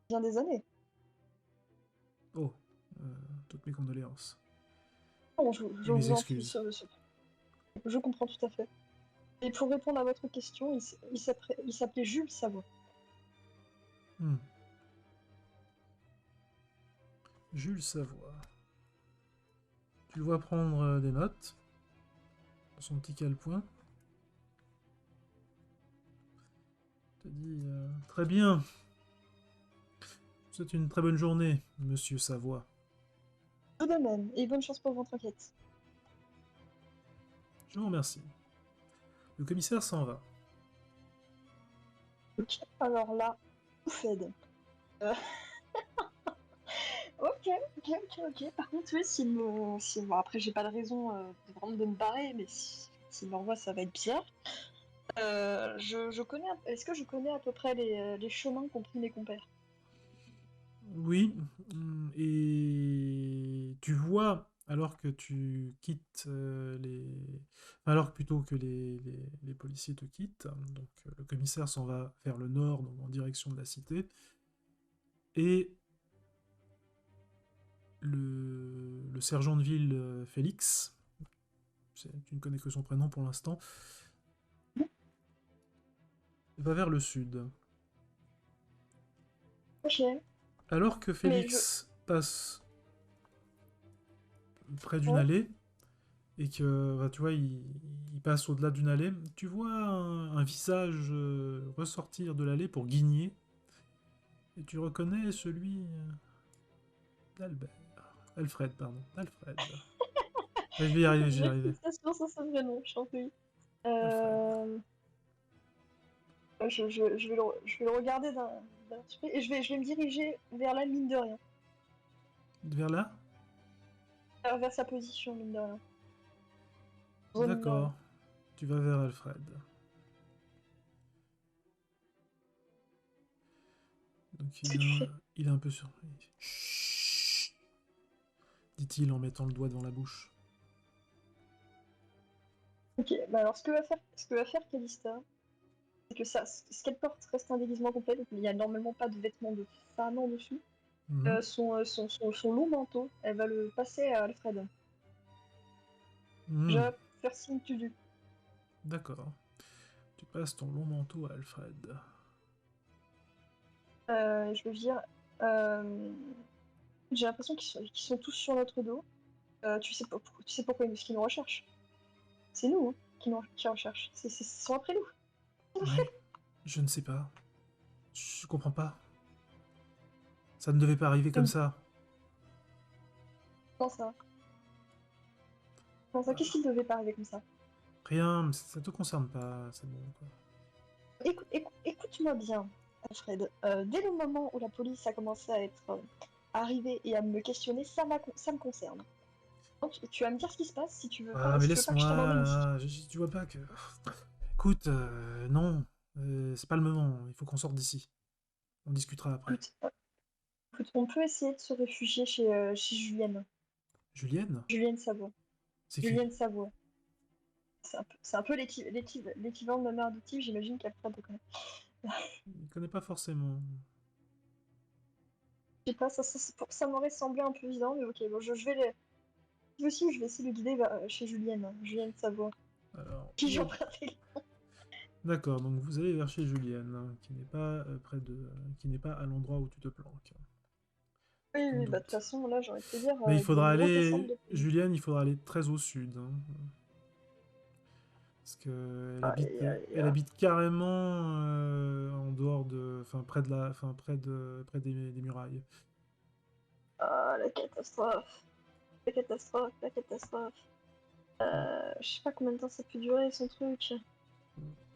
bien des années. Oh, euh, toutes mes condoléances. Bon, Et je mes vous en prie, excuses. je comprends tout à fait. Et pour répondre à votre question, il s'appelait Jules Savoie. Hmm. Jules Savoie. Tu le vois prendre des notes dans son petit calepin. Il te dit très bien. Je vous souhaite une très bonne journée, monsieur Savoie. Tout de même, et bonne chance pour votre enquête. Je vous remercie. Le commissaire s'en va. Ok, alors là, Fed. Euh, ok. Par contre, oui, bon, après, j'ai pas de raison vraiment de me barrer, mais s'il m'envoie, ça va être bizarre. Je connais. Est-ce que je connais à peu près les chemins qu'ont pris mes compères? Oui, et tu vois, alors que tu quittes alors que plutôt que les policiers te quittent, donc le commissaire s'en va vers le nord, donc en direction de la cité, et le sergent de ville Félix, tu ne connais que son prénom pour l'instant, va vers le sud. Ok, Alors que mais je. Félix passe près d'une Ouais. allée, et que bah, tu vois, il passe au-delà d'une allée, tu vois un visage ressortir de l'allée pour guigner, et tu reconnais celui d'Albert. Alfred, pardon. Alfred. Ouais, je vais y arriver, je vais y arriver. Félicitations sur ce vrai nom, je t'en prie. Alfred. Euh, je vais le regarder d'un petit peu et je vais me diriger vers la mine de rien. Vers là? Vers sa position, mine de rien. Mine de rien. D'accord. Tu vas vers Alfred. Donc Qu'est-ce que tu fais? il est un peu surpris. Chut, dit-il en mettant le doigt devant la bouche. Ok, bah alors ce que va faire Calista, c'est que ce qu'elle porte reste un déguisement complet, donc il n'y a normalement pas de vêtements de femme en dessous. Mhm. Son long manteau, elle va le passer à Alfred. Mhm. Déjà, faire signe tu du. D'accord. Tu passes ton long manteau à Alfred. Je veux dire, euh, j'ai l'impression qu'ils sont tous sur notre dos. Tu sais pourquoi ils nous recherchent? C'est nous hein, qui recherchent. Ils sont après nous. Ouais, je ne sais pas. Je comprends pas. Ça ne devait pas arriver comme ça. Comment ça? Comment ça? Qu'est-ce qui Ah, ne devait pas arriver comme ça? rien, ça te concerne pas, c'est bon, quoi. Écoute-moi bien, Alfred. Dès le moment où la police a commencé à être arrivée et à me questionner, ça me concerne. Donc, tu vas me dire ce qui se passe si tu veux Ah, pas, mais si tu veux pas que laisse-moi, je t'en emmène ici. là. Tu vois pas que... Écoute, non. C'est pas le moment. Il faut qu'on sorte d'ici. On discutera après. Écoute, écoute, on peut essayer de se réfugier chez Julienne. Julienne? Julienne Savoie. C'est qui? Julienne Savoie. C'est un peu l'équivalent de ma mère adoptive, j'imagine qu'Alfred le connaît. Il connaît pas forcément. Je sais pas, ça m'aurait semblé un peu évident, mais ok, bon, je vais les. Si aussi, je vais essayer de le guider chez Julienne. Julienne Savoie. Alors, Qui j'ai emprunté. d'accord, donc vous allez vers chez Julienne, hein, qui n'est pas qui n'est pas à l'endroit où tu te planques. Oui, Aucun oui, bah de toute doute. façon, là, j'ai envie de te dire, Mais il il y a faudra une grosse descente aller... de pays. Julienne, il faudra aller très au sud, hein. Parce que Aïe, aïe, elle aïe. habite carrément en dehors de, enfin près de la, enfin près des murailles. Ah, la catastrophe. La catastrophe, la catastrophe. Je sais pas combien de temps ça peut durer, son truc.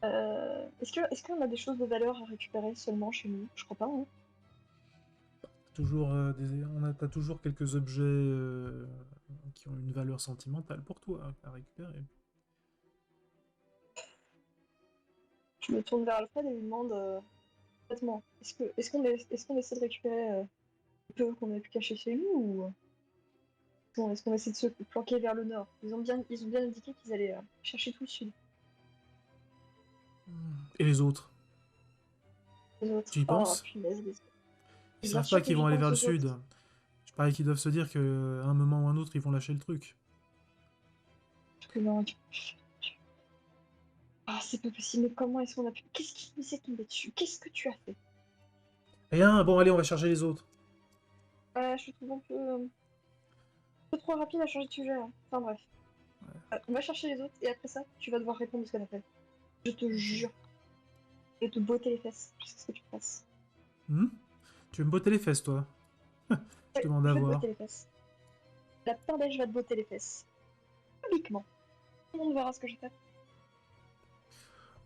Est-ce qu'on a des choses de valeur à récupérer seulement chez nous? Je crois pas, hein. Toujours t'as toujours quelques objets qui ont une valeur sentimentale pour toi à récupérer. Je me tourne vers Alfred et lui demande honnêtement, est-ce qu'on essaie de récupérer le peu qu'on a pu cacher chez nous ou bon, est-ce qu'on essaie de se planquer vers le nord? Ils ont bien indiqué qu'ils allaient chercher tout le sud. Et les autres, Les tu autres. y Oh, penses? punaise, les autres. Ils Et bien savent pas sûr que qu'ils j'y vont aller vers pense le aux autres. sud. Je parie qu'ils doivent se dire qu'à un moment ou un autre, ils vont lâcher le truc. Parce que non, ah, c'est pas possible, mais comment est-ce qu'on a pu. Qu'est-ce qui nous est tombé dessus? Qu'est-ce que tu as fait? Rien, bon allez, on va charger les autres. Je trouve un peu trop rapide à changer de sujet, hein. Enfin bref. On va chercher les autres et après ça, tu vas devoir répondre à ce qu'on a fait. Je te Ok. jure. Je vais te botter les fesses. Je sais ce que tu fasses. Hmm. Tu veux me botter les fesses, toi? Je Ouais, demande à je vais te voir. botter les fesses. La tendelle, je vais te botter les fesses. Publiquement. Tout le monde verra ce que j'ai fait.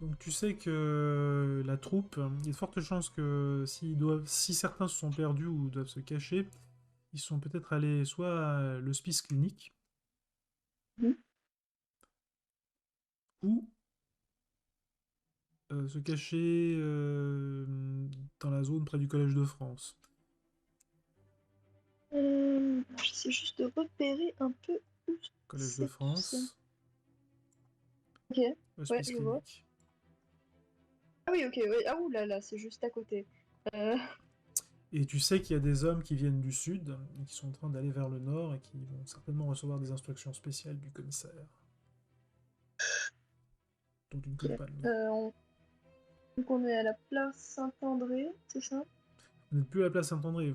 Donc tu sais que la troupe, il y a de fortes chances que si certains se sont perdus ou doivent se cacher, ils sont peut-être allés soit à l'hospice clinique Mhm. ou se cacher dans la zone près du Collège de France. J'essaie juste de repérer un peu où Collège de c'est tout ça. France, Ok, ouais, hospice je vois. clinique. Ah oui, ok, ouais. Ah ouh là là, c'est juste à côté. Euh, Et tu sais qu'il y a des hommes qui viennent du sud et qui sont en train d'aller vers le nord et qui vont certainement recevoir des instructions spéciales du commissaire, dont tu ne connais ok. pas le nom. Donc on est à la place Saint-André, c'est ça? Vous n'êtes plus à la place Saint-André,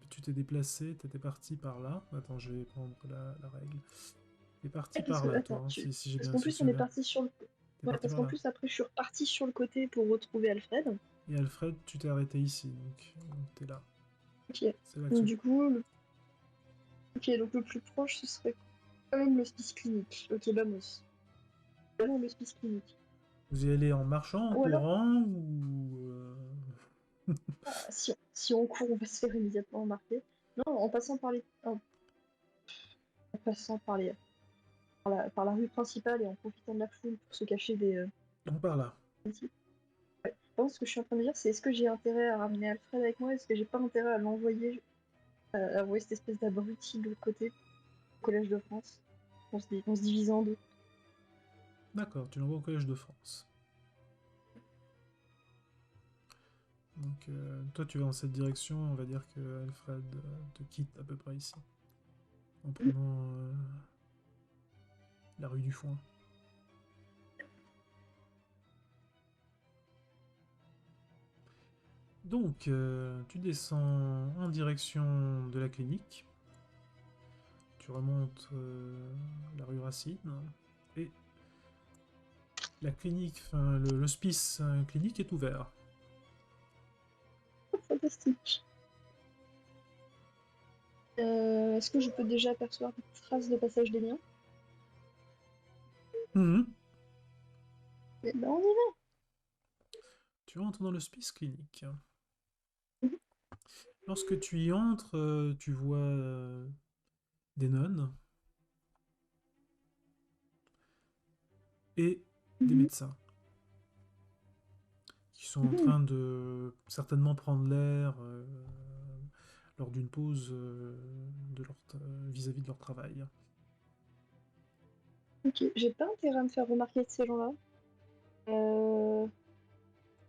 tu t'es déplacé, tu étais parti par là. Attends, je vais prendre la règle. T'es parti Ouais, parce par que, là, toi, attends, hein, si j'ai parce bien, qu'en si je plus suis on est bien. parti sur le... T'es Ouais, parti parce par qu'en là. plus après je suis reparti sur le côté pour retrouver Alfred. Et Alfred, tu t'es arrêté ici, donc t'es là. Ok. C'est là que Donc du coup, ok, donc le plus proche ce serait quand même l'hospice clinique. Ok, vamos. Allons à l'hospice clinique. vous y allez en marchant, en Ou alors, courant, ou... si on court, on va se faire immédiatement remarquer. Non, en passant par en passant par la rue principale et en profitant de la foule pour se cacher On part là. petits. Ouais. Par contre, ce que je suis en train de dire, c'est est-ce que j'ai intérêt à ramener Alfred avec moi? Est-ce que j'ai pas intérêt à l'envoyer, à envoyer cette espèce d'abruti de l'autre côté, au Collège de France, on se divise en deux? D'accord, tu l'envoies au Collège de France. Donc, toi, tu vas dans cette direction, on va dire que Alfred te quitte à peu près ici, en prenant la rue du Foin. Donc, tu descends en direction de la clinique, tu remontes la rue Racine, et la clinique, enfin, l'hospice clinique est ouvert. Fantastique. Est-ce que je peux déjà apercevoir des traces de passage des liens? Mhm. Eh ben, on y va. Tu entres dans l'hospice clinique. Mhm. Lorsque tu y entres, tu vois des nonnes et des Mhm. médecins qui sont en Mhm. train de certainement prendre l'air lors d'une pause vis-à-vis de leur travail. Ok, j'ai pas intérêt à me faire remarquer de ces gens-là. Euh,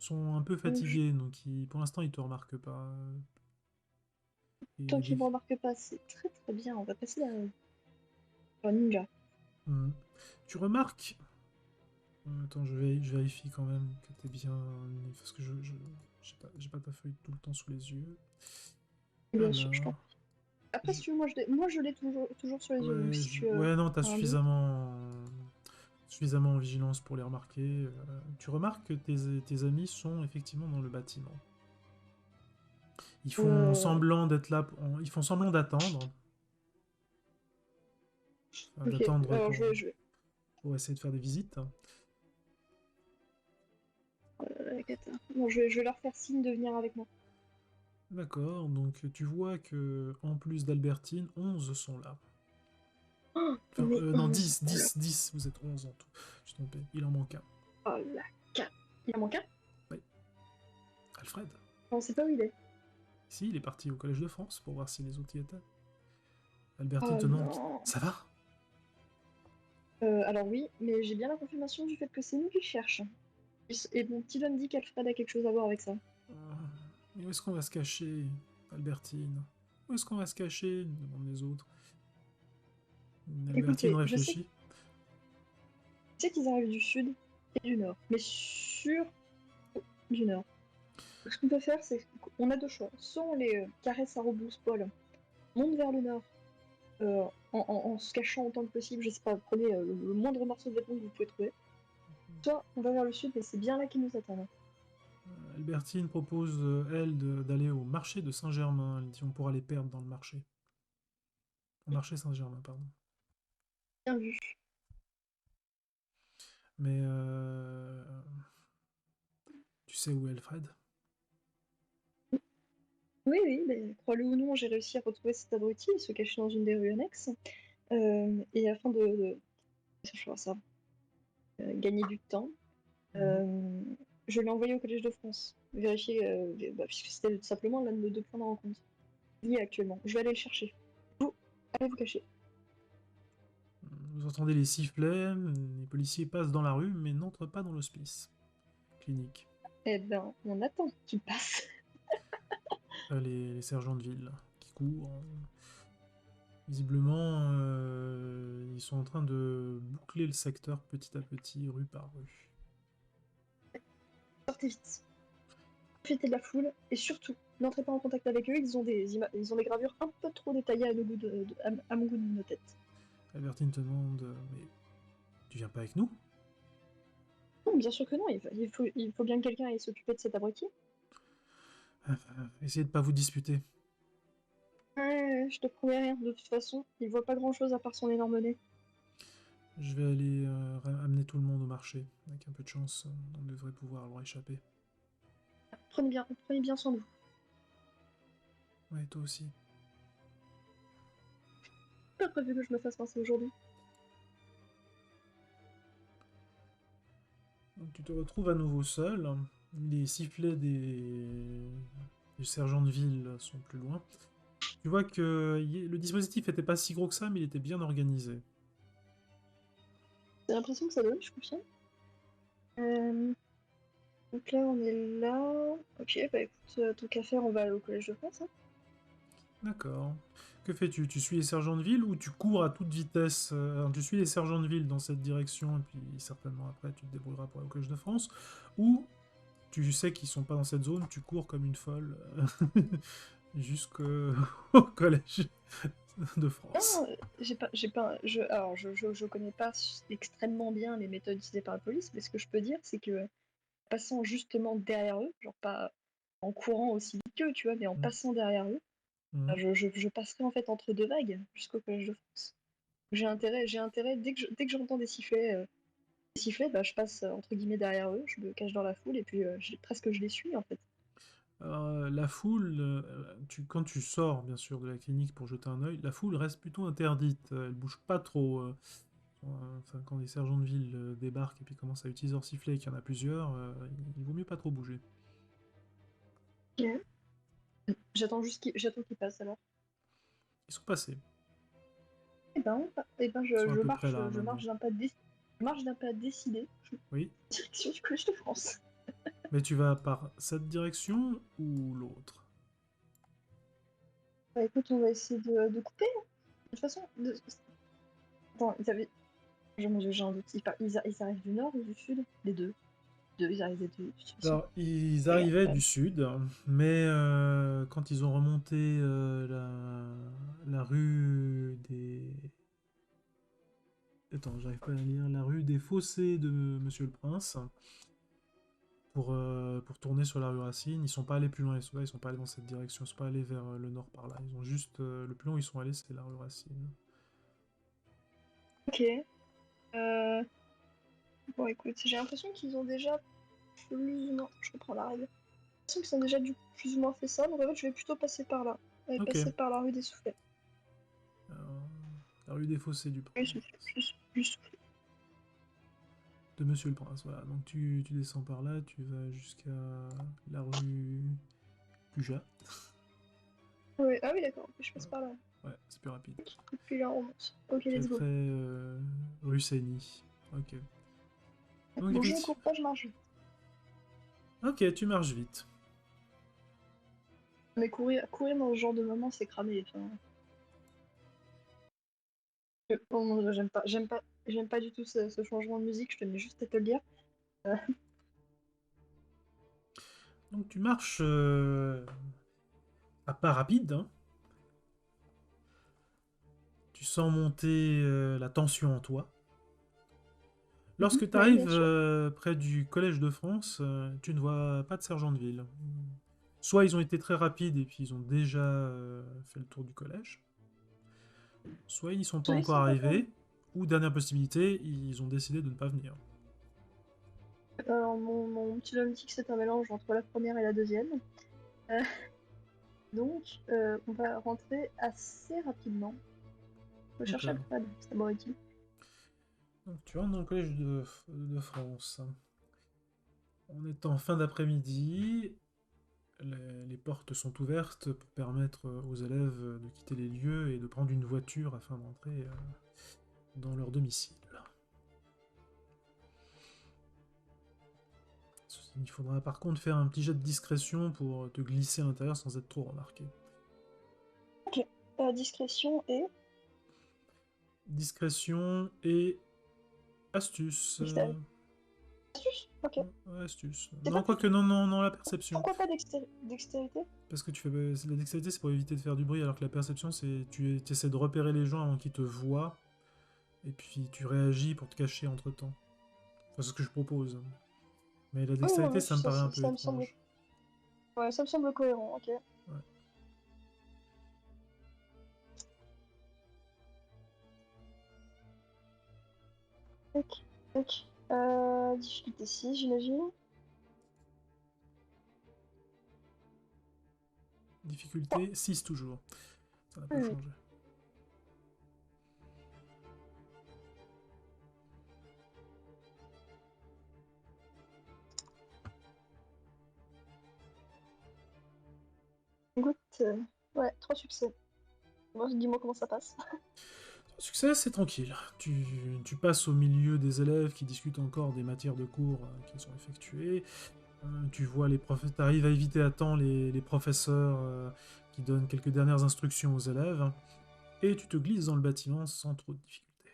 Ils sont un peu donc, fatigués, donc pour l'instant ils te remarquent pas. tant Et qu'ils me remarquent pas, c'est très très bien. On va passer à Ninja. Hmm. Tu remarques. Attends, je vérifie quand même que t'es bien. Parce que j'ai pas ta feuille tout le temps sous les yeux. Bien sûr, je t'en Alors. prie. Après, je- si tu veux, moi je l'ai toujours sur les yeux. Donc Ouais, si tu as ouais, non, t'as un doute. suffisamment en vigilance pour les remarquer. Tu remarques que tes amis sont effectivement dans le bâtiment. Ils font Euh, semblant d'être là, ils font semblant d'attendre, enfin, ok, d'attendre alors pour essayer de faire des visites. Kata. Bon, je vais leur faire signe de venir avec moi. D'accord, donc tu vois que en plus d'Albertine, 11 sont là. Oh, Enfin, on est non, 11. dix, Oh là, 10, 10, vous êtes 11 en tout. Je suis trompé, il en manque un. oh la 4. Il en manque un? Oui, Alfred. On sait pas où il est. Si, il est parti au Collège de France pour voir si les autres y étaient. Albertine Oh te demande, non. ça va? Alors oui, mais j'ai bien la confirmation du fait que c'est nous qui cherchons. Et mon petit doigt me dit qu'Alfred a quelque chose à voir avec ça. Mais où est-ce qu'on va se cacher, Albertine? Où est-ce qu'on va se cacher demandent les autres. Albertine Écoutez, réfléchit. je sais qu'ils arrivent du sud et du nord, mais sur du nord. Donc, ce qu'on peut faire, c'est qu'on a deux choix. Soit on les caresse à rebrousse-poil, monte vers le nord, en se cachant autant que possible, je sais pas, prenez le moindre morceau de vêtement que vous pouvez trouver. Soit on va vers le sud, mais c'est bien là qu'ils nous attendent. Albertine propose, elle, d'aller au marché de Saint-Germain. Elle dit on pourra les perdre dans le marché. Au marché Saint-Germain, pardon. Bien vu. Mais sais où est Alfred? Oui, oui, mais crois-le ou non, j'ai réussi à retrouver cet abruti, il se cachait dans une des rues annexes. Et afin je vois ça, gagner du temps, Mhm. je l'ai envoyé au Collège de France. Vérifier, puisque c'était tout simplement l'un de nos deux points de rencontre. Il y est actuellement. Je vais aller le chercher. Vous, allez vous cacher. Vous entendez les sifflets, les policiers passent dans la rue, mais n'entrent pas dans l'hospice clinique. Eh ben, on attend qu'il passe. Les sergents de ville qui courent. Visiblement, ils sont en train de boucler le secteur petit à petit, rue par rue. Sortez vite. Profitez de la foule et surtout, n'entrez pas en contact avec eux. Ils ont des gravures un peu trop détaillées à, nos goûts à mon goût de nos têtes. Albertine te demande mais tu viens pas avec nous? Non, bien sûr que non. Il faut bien que quelqu'un aille s'occuper de cet abruti. Essayez de pas vous disputer. Je te promets rien. De toute façon, il voit pas grand-chose à part son énorme nez. Je vais aller amener tout le monde au marché. Avec un peu de chance, on devrait pouvoir leur échapper. Prenez bien soin de vous. Ouais, toi aussi. Pas prévu que je me fasse pincer aujourd'hui. Donc tu te retrouves à nouveau seul. Les sifflets des sergents de ville sont plus loin. Tu vois que le dispositif n'était pas si gros que ça, mais il était bien organisé. J'ai l'impression que ça donne, je confirme. Euh, donc là, on est là. Ok, bah écoute, tant qu'à faire, on va aller au Collège de France. Hein. D'accord. Que fais-tu? Tu suis les sergents de ville ou tu cours à toute vitesse tu suis les sergents de ville dans cette direction et puis certainement après tu te débrouilleras pour aller au Collège de France. Ou tu sais qu'ils sont pas dans cette zone, tu cours comme une folle jusqu'au au Collège de France. Non, j'ai pas, alors je connais pas extrêmement bien les méthodes utilisées par la police, mais ce que je peux dire, c'est que passant justement derrière eux, genre pas en courant aussi vite qu'eux, tu vois, mais en Mhm. passant derrière eux, bah, Mhm. je passerai en fait entre deux vagues jusqu'au Collège de France. J'ai intérêt, dès que j'entends des sifflets, bah, je passe entre guillemets derrière eux, je me cache dans la foule et puis presque je les suis en fait. La foule, quand tu sors bien sûr de la clinique pour jeter un œil, la foule reste plutôt interdite. Elle bouge pas trop. Enfin, quand les sergents de ville débarquent et puis commencent à utiliser leur sifflet et qu'il y en a plusieurs, il vaut mieux pas trop bouger. Ok. J'attends qu'ils passent alors. Ils sont passés. Eh ben Ils sont à peu près là je maintenant. marche je marche d'un pas décidé. Oui. Direction du Collège de France. Mais tu vas par cette direction ou l'autre? Bah écoute, on va essayer de couper. Hein. De toute façon, attends, mon Dieu, j'ai un doute. Ils arrivent du nord ou du sud? Les deux. Ils arrivent des deux, de toute façon. Alors, ils Regarde, arrivaient quand du même. sud, mais quand ils ont remonté la rue des... Attends, j'arrive pas à lire. La rue des Fossés de Monsieur le Prince, pour tourner sur la rue Racine, ils sont pas allés plus loin, ils sont pas allés dans cette direction, ils sont pas allés vers le nord par là. Ils ont juste... le plus loin où ils sont allés, c'est la rue Racine. Ok. Euh, Bon, écoute, j'ai l'impression qu'ils ont déjà plus ou moins. Je reprends la règle. J'ai l'impression qu'ils ont déjà plus ou moins fait ça, donc en fait, je vais plutôt passer par là. Je vais Ok. passer par la rue des Soufflets. Alors, la rue des Fossés du Plus, plus, Prince. plus soufflé. De Monsieur le Prince, voilà. Donc tu descends par là, tu vas jusqu'à la rue Cuja. Ouais, ah oui, d'accord, je passe par là. Ouais, c'est plus rapide. Et puis là, on monte. Ok, Puis let's go. après, rue Saigny. Ok. Donc Bon, je ne cours effectivement. pas, je marche. Ok, tu marches vite. Mais courir dans ce genre de moment, c'est cramé. Enfin, oh mon Dieu, j'aime pas du tout ce changement de musique, je tenais juste à te le dire. Euh, Donc tu marches à pas rapide, hein. Tu sens monter la tension en toi. Lorsque tu oui, bien arrives sûr. près du Collège de France, tu ne vois pas de sergent de ville. Soit ils ont été très rapides et puis ils ont déjà fait le tour du collège, soit ils n'y sont pas Ils encore sont pas encore là. arrivés, ou dernière possibilité, ils ont décidé de ne pas venir. Alors, mon petit lunatique, c'est un mélange entre la première et la deuxième. Euh, donc, on va rentrer assez rapidement. Je vais chercher D'accord. Alfred, c'est bon utile. Donc tu rentres dans le collège de France. On est en fin d'après-midi. Les portes sont ouvertes pour permettre aux élèves de quitter les lieux et de prendre une voiture afin d'entrer dans leur domicile. Il faudra par contre faire un petit jet de discrétion pour te glisser à l'intérieur sans être trop remarqué. Ok, discrétion et Discrétion et astuce. dextérité. Astuce. Ok. Ouais, astuce. C'est Non, pas quoique, plutôt. non, non, non, la perception. Pourquoi pas dextérité? Parce que tu fais la dextérité, c'est pour éviter de faire du bruit, alors que la perception, c'est tu essaies de repérer les gens avant qu'ils te voient, et puis tu réagis pour te cacher entre-temps. Enfin, c'est ce que je propose. Mais la Oui, non, dextérité, mais ça me paraît un peu ça me semble. étrange. Ouais, ça me semble cohérent, ok. Ouais. Tac, tac. Difficulté 6, j'imagine. Oh, Difficulté 6 toujours. Ça n'a pas oui, oui. changé. Écoute, ouais, 3 succès. Bon, dis-moi comment ça passe. Succès, c'est tranquille. Tu passes au milieu des élèves qui discutent encore des matières de cours qui sont effectuées. Tu vois les professeurs, t'arrives à éviter à temps les professeurs qui donnent quelques dernières instructions aux élèves. Et tu te glisses dans le bâtiment sans trop de difficulté.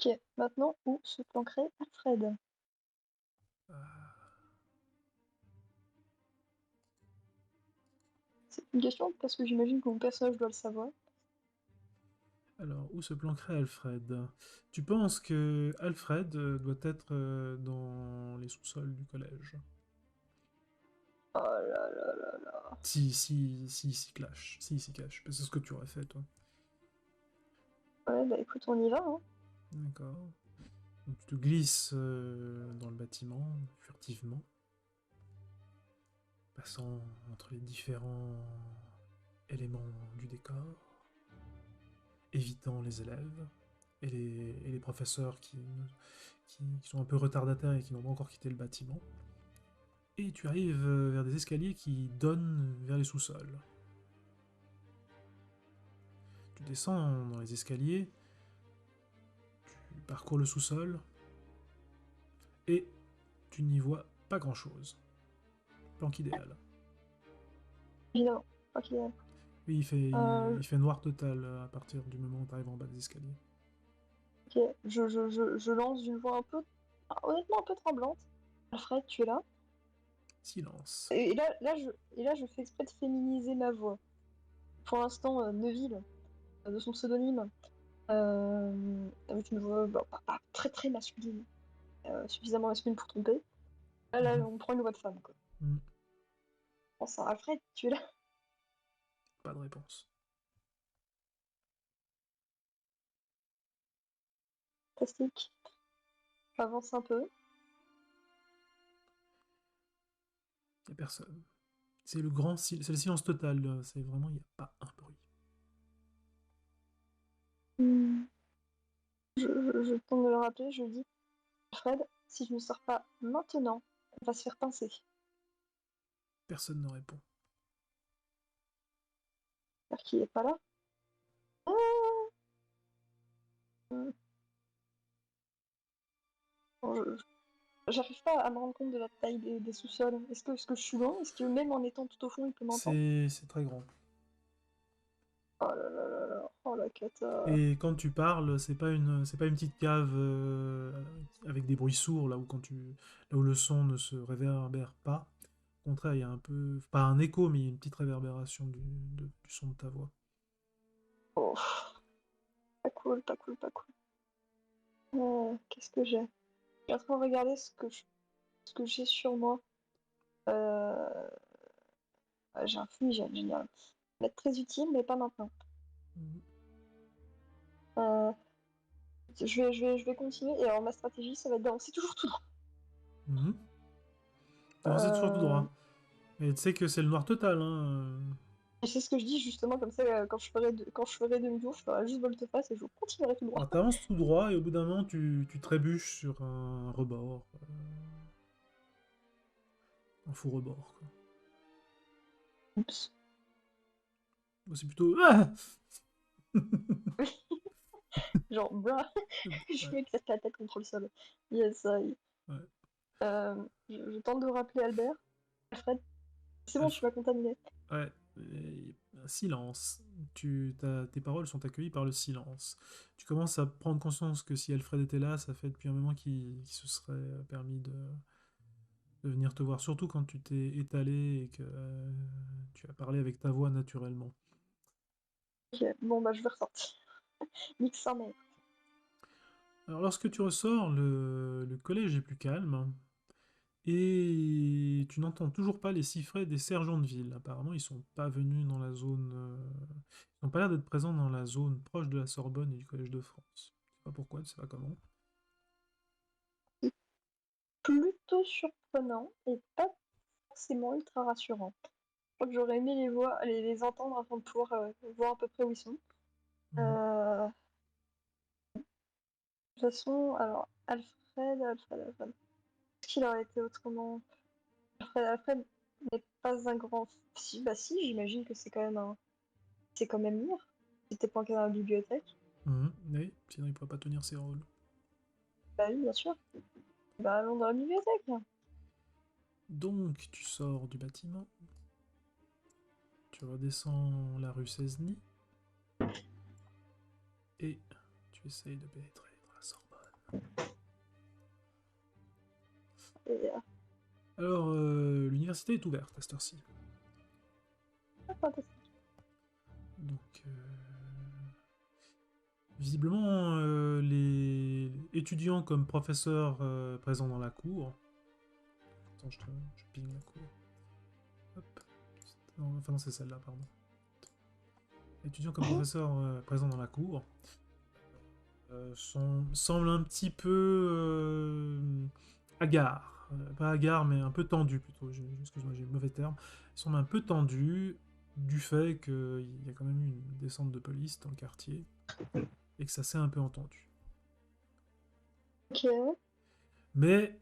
Ok, maintenant, où se planquerait Alfred? C'est une question parce que j'imagine que mon personnage doit le savoir. Alors, où se planquerait Alfred? Tu penses que Alfred doit être dans les sous-sols du collège? Oh là là là là. Si, s'y cache. Si, s'y cache. C'est ce que tu aurais fait, toi. Ouais, bah écoute, on y va, hein. D'accord. Donc, tu te glisses dans le bâtiment, furtivement, passant entre les différents éléments du décor, évitant les élèves et les professeurs qui sont un peu retardataires et qui n'ont pas encore quitté le bâtiment. Et tu arrives vers des escaliers qui donnent vers les sous-sols. Tu descends dans les escaliers, tu parcours le sous-sol, et tu n'y vois pas grand-chose. Planque idéal. Évidemment. Ok. Oui, Euh, il fait noir total à partir du moment où tu arrives en bas des escaliers. ok. Je lance d'une voix un peu, honnêtement un peu tremblante. Alfred, tu es là? Silence. Et là, je fais exprès de féminiser ma voix. Pour l'instant, Neville, de son pseudonyme, avec une voix pas très très masculine, suffisamment masculine pour tromper. Là, Mhm. on prend une voix de femme, quoi. Mhm. Bon ça, Alfred, tu es là? Pas de réponse. Fantastique. J'avance un peu. Il n'y a personne. C'est le silence total. C'est vraiment, il n'y a pas un bruit. Hmm. Je tente de le rappeler, je dis, Alfred, si je ne sors pas maintenant, on va se faire pincer. Personne ne répond. J'espère qu'il est pas là. Ah. Hmm. Bon, j'arrive pas à me rendre compte de la taille des sous-sols. Est-ce que je suis loin? Est-ce que même en étant tout au fond, il peut m'entendre? C'est très grand. Oh là là là là, oh la cata. Et quand tu parles, c'est pas une petite cave avec des bruits sourds là où le son ne se réverbère pas. Au contraire, il y a un peu, pas un écho, mais il y a une petite réverbération du son de ta voix. Oh, pas cool, pas cool, pas cool. Qu'est-ce que j'ai? Je suis en train de regarder ce que j'ai sur moi. Euh, j'ai un fumigène, génial. Ça va être très utile, mais pas maintenant. Euh, je vais continuer. Et alors, ma stratégie, ça va être d'avancer toujours tout droit. Mhm. T'avances toujours tout Euh, droit. Et tu sais que c'est le noir total, hein. Et c'est ce que je dis justement, comme ça, quand je ferai demi-tour, je ferai juste volte-face et je continuerai tout droit. Alors t'avances tout droit et au bout d'un moment tu trébuches sur un rebord. Un faux rebord, quoi. Oups. C'est plutôt... Ah. Genre, blah, je Ouais, m'éclate la tête contre le sol. Yes, I. ouais. Je tente de rappeler Albert. Alfred, c'est bon, tu m'as contaminé. Ouais. Et un silence. Tes paroles sont accueillies par le silence. Tu commences à prendre conscience que si Alfred était là, ça fait depuis un moment qu'il se serait permis de venir te voir, surtout quand tu t'es étalé et que tu as parlé avec ta voix naturellement. Ok, bon, bah, je vais ressortir. Nique sa mère. Alors lorsque tu ressors, le collège est plus calme. Et tu n'entends toujours pas les sifflets des sergents de ville. Apparemment, ils sont pas venus dans la zone. Ils n'ont pas l'air d'être présents dans la zone proche de la Sorbonne et du Collège de France. Je sais pas pourquoi, je sais pas comment. Plutôt surprenant et pas forcément ultra rassurant. Je crois que j'aurais aimé les entendre afin de pouvoir voir à peu près où ils sont. Mhm. De toute façon, alors, Alfred. Est-ce qu'il aurait été autrement? Alfred n'est pas un grand. Si, bah si, j'imagine que c'est quand même un. C'est quand même lire. C'était planqué dans la bibliothèque. Mhm. Oui, sinon il ne pourrait pas tenir ses rôles. Bah oui, bien sûr. Bah allons dans la bibliothèque. Donc, tu sors du bâtiment, tu redescends la rue Cesny et tu essayes de pénétrer dans la Sorbonne. Et, Alors, l'université est ouverte à cette heure-ci. fantastique. Donc, visiblement, les étudiants comme professeurs présents dans la cour. Attends, je ping la cour. Hop. Non, enfin, non, c'est celle-là, pardon. Étudiants comme professeurs présents dans la cour semblent un petit peu hagards. Pas hagards, mais un peu tendus plutôt. Excuse-moi, j'ai le mauvais terme. Ils semblent un peu tendus du fait qu'il y a quand même eu une descente de police dans le quartier et que ça s'est un peu entendu. Ok. Mais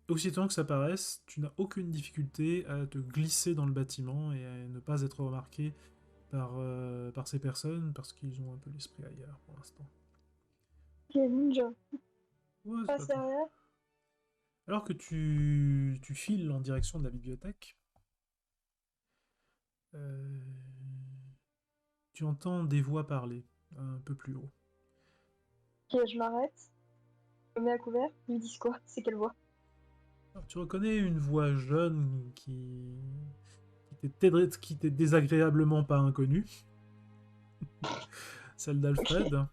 aussi étonnant que ça paraisse, tu n'as aucune difficulté à te glisser dans le bâtiment et à ne pas être remarqué par ces personnes parce qu'ils ont un peu l'esprit ailleurs pour l'instant. Ok, ninja. Ouais, c'est pas Passe plus. derrière. Alors que tu files en direction de la bibliothèque, euh, tu entends des voix parler un peu plus haut. Ok, je m'arrête. Je me mets à couvert. Ils me disent quoi? C'est quelle voix? Alors, tu reconnais une voix jeune qui t'est désagréablement pas inconnue, celle Ok. d'Alfred,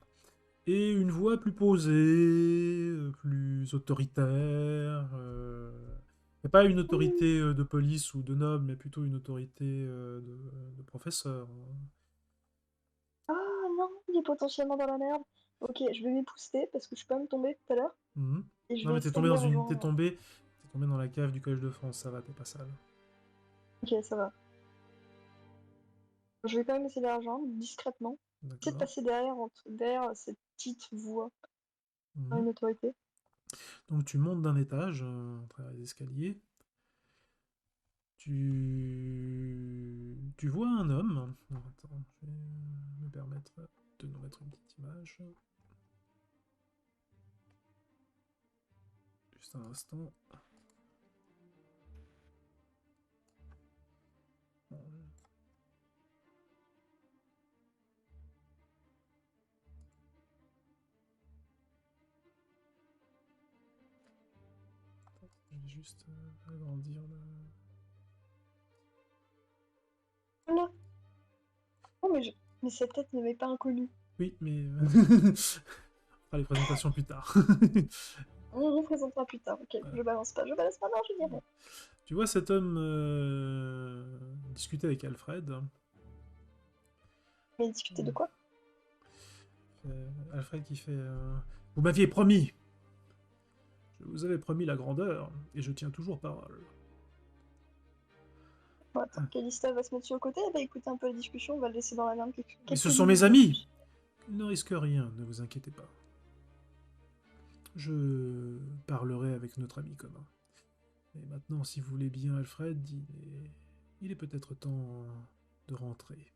et une voix plus posée, plus autoritaire. Et pas une autorité de police ou de noble, mais plutôt une autorité de professeur. Ah non, il est potentiellement dans la merde. Ok, je vais m'épousseter parce que je suis quand même tombée tout à l'heure. Mhm. Et je Non, vais mais essayer de les rejoindre. t'es tombé dans la cave du Collège de France, ça va, t'es pas sale. Ok, ça va. Je vais quand même essayer de les rejoindre discrètement. Essayer de D'accord. passer derrière cette petite voie par Mhm. une autorité. Donc tu montes d'un étage à travers les escaliers. Tu vois un homme. Alors, attends, je vais me permettre de nous mettre une petite image. Juste un instant. Bon, je vais juste agrandir le. Voilà. Oh, mais cette tête ne m'est pas inconnue. Oui, mais on fera les présentations plus tard. On représentera plus tard. Ok, Voilà. je balance pas. Je balance pas, non, je dis rien. Tu vois cet homme discuter avec Alfred. Mais discuter de quoi? Alfred qui fait Vous m'aviez promis vous avez promis la grandeur, et je tiens toujours parole. Bon, attends, Calista va se mettre sur le côté, elle va écouter un peu la discussion, on va le laisser dans la merde Mais ce quelques sont mes minutes de amis! plus. Ils ne risquent rien, ne vous inquiétez pas. Je parlerai avec notre ami commun. Mais maintenant, si vous voulez bien, Alfred, il est peut-être temps de rentrer.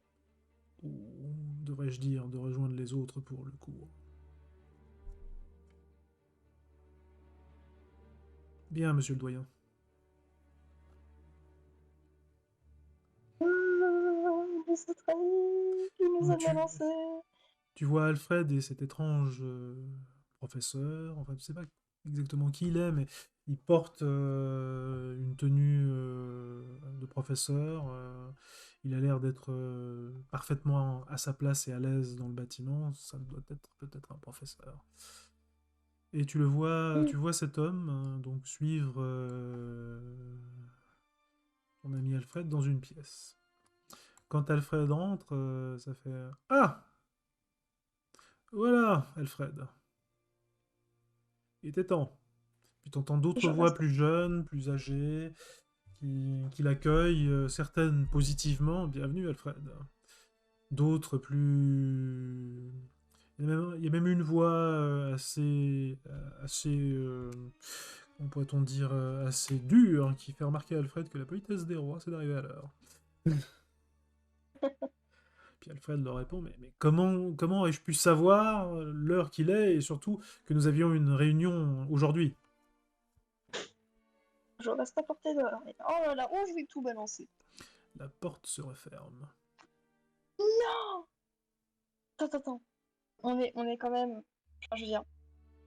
Ou devrais-je dire de rejoindre les autres pour le cours. Bien, monsieur le doyen. Notre ami qui nous a Tu, balancé. tu vois Alfred et cet étrange professeur, enfin, tu sais pas exactement qui il est, mais il porte une tenue de professeur. Il a l'air d'être parfaitement à sa place et à l'aise dans le bâtiment. Ça doit être peut-être un professeur. Et tu vois cet homme donc suivre ton ami Alfred dans une pièce. Quand Alfred rentre, ça fait Ah! Voilà, Alfred. Il était temps. Puis t'entends d'autres Je voix reste. plus jeunes, plus âgées, qui l'accueillent, certaines positivement. Bienvenue, Alfred. D'autres plus. Il y a même une voix comment pourrait-on dire, assez dure, qui fait remarquer à Alfred que la politesse des rois, c'est d'arriver à l'heure. Puis Alfred leur répond, mais comment ai-je pu savoir l'heure qu'il est, et surtout que nous avions une réunion aujourd'hui? Je reste à portée de. Oh là là, oh, je vais tout balancer. La porte se referme. Non! Attends. On est quand même. Enfin, je veux dire,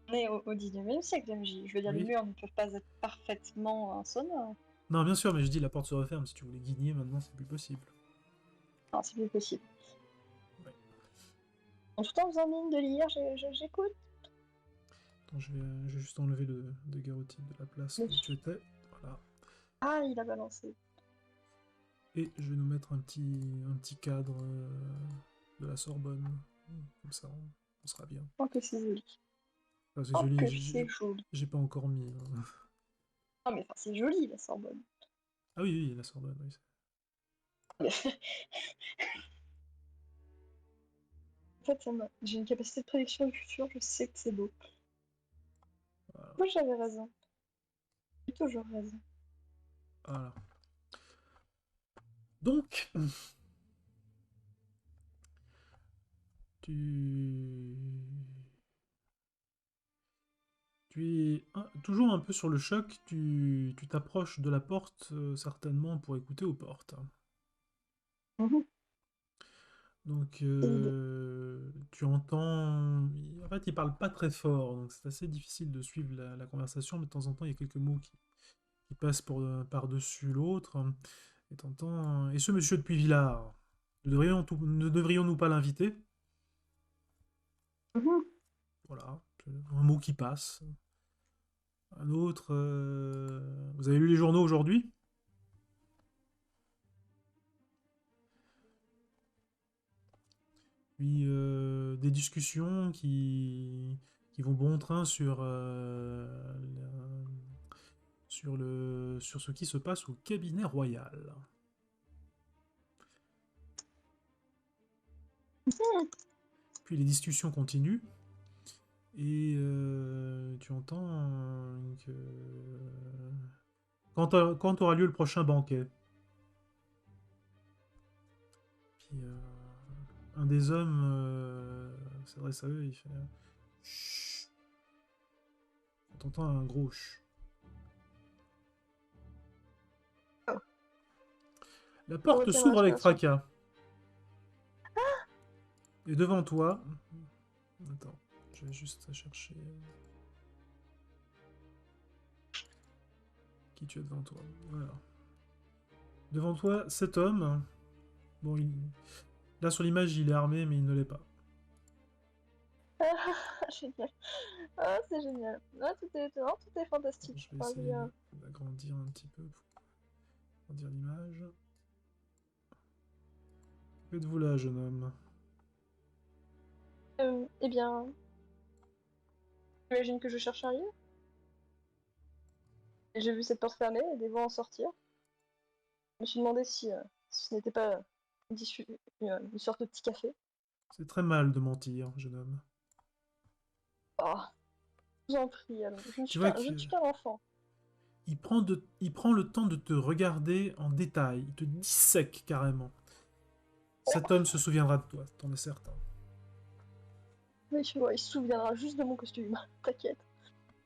on est au 19e siècle, MJ. Je veux dire, les Oui? murs ne peuvent pas être parfaitement sonores. Non, bien sûr, mais je dis la porte se referme. Si tu voulais guigner, maintenant, c'est plus possible. Non, c'est plus possible. Ouais. En tout temps, en faisant mine de lire, j'écoute. Attends, je vais juste enlever le daguerreotype de la place où tu étais. Voilà. Ah, il a balancé. Et je vais nous mettre un petit cadre de la Sorbonne. Comme ça, on sera bien. Oh, que c'est joli. Enfin, c'est Oh, joli, que c'est joli. j'ai pas encore mis. Ah, mais enfin, c'est joli, la Sorbonne. Ah oui, oui, la Sorbonne, oui. En fait, j'ai une capacité de prédiction du futur, je sais que c'est beau. Voilà. Moi, j'avais raison. J'ai toujours raison. Voilà. Donc, tu... Tu es toujours un peu sur le choc, tu t'approches de la porte certainement pour écouter aux portes. Mhm. Donc C'est l'idée. tu entends... En fait, il parle pas très fort, donc c'est assez difficile de suivre la conversation, mais de temps en temps, il y a quelques mots qui passent par-dessus l'autre. Et t'entends... Et ce monsieur de Puy-Villard, ne devrions-nous pas l'inviter? Mhm. Voilà, un mot qui passe. Un autre... Vous avez lu les journaux aujourd'hui? Puis des discussions qui vont bon train sur ce qui se passe au cabinet royal. Puis les discussions continuent, et tu entends que... Quand aura lieu le prochain banquet? Puis un des hommes s'adresse à eux et il fait Chut. T'entends un gros chut. Oh, La je porte retiens ma s'ouvre avec respiration. fracas. Et devant toi... Attends, je vais juste chercher qui tu as devant toi. Voilà. Devant toi, cet homme. Bon, là sur l'image, il est armé, mais il ne l'est pas. Ah, génial. Ah, c'est génial. Ah, tout est étonnant, tout est Je fantastique. vais Enfin, je veux essayer dire, d'agrandir un petit peu pour agrandir l'image. Que faites-vous là, jeune homme? eh bien, j'imagine que je cherche un lieu. Et j'ai vu cette porte fermée et des voix en sortir. Je me suis demandé si ce n'était pas une sorte de petit café. C'est très mal de mentir, jeune homme. Ah, je vous en prie, allons. Tu vois Je que ne suis qu'un enfant. il prend le temps de te regarder en détail. Il te dissèque carrément. Cet homme se souviendra de toi, t'en es certain. Oui, tu vois, il se souviendra juste de mon costume. T'inquiète.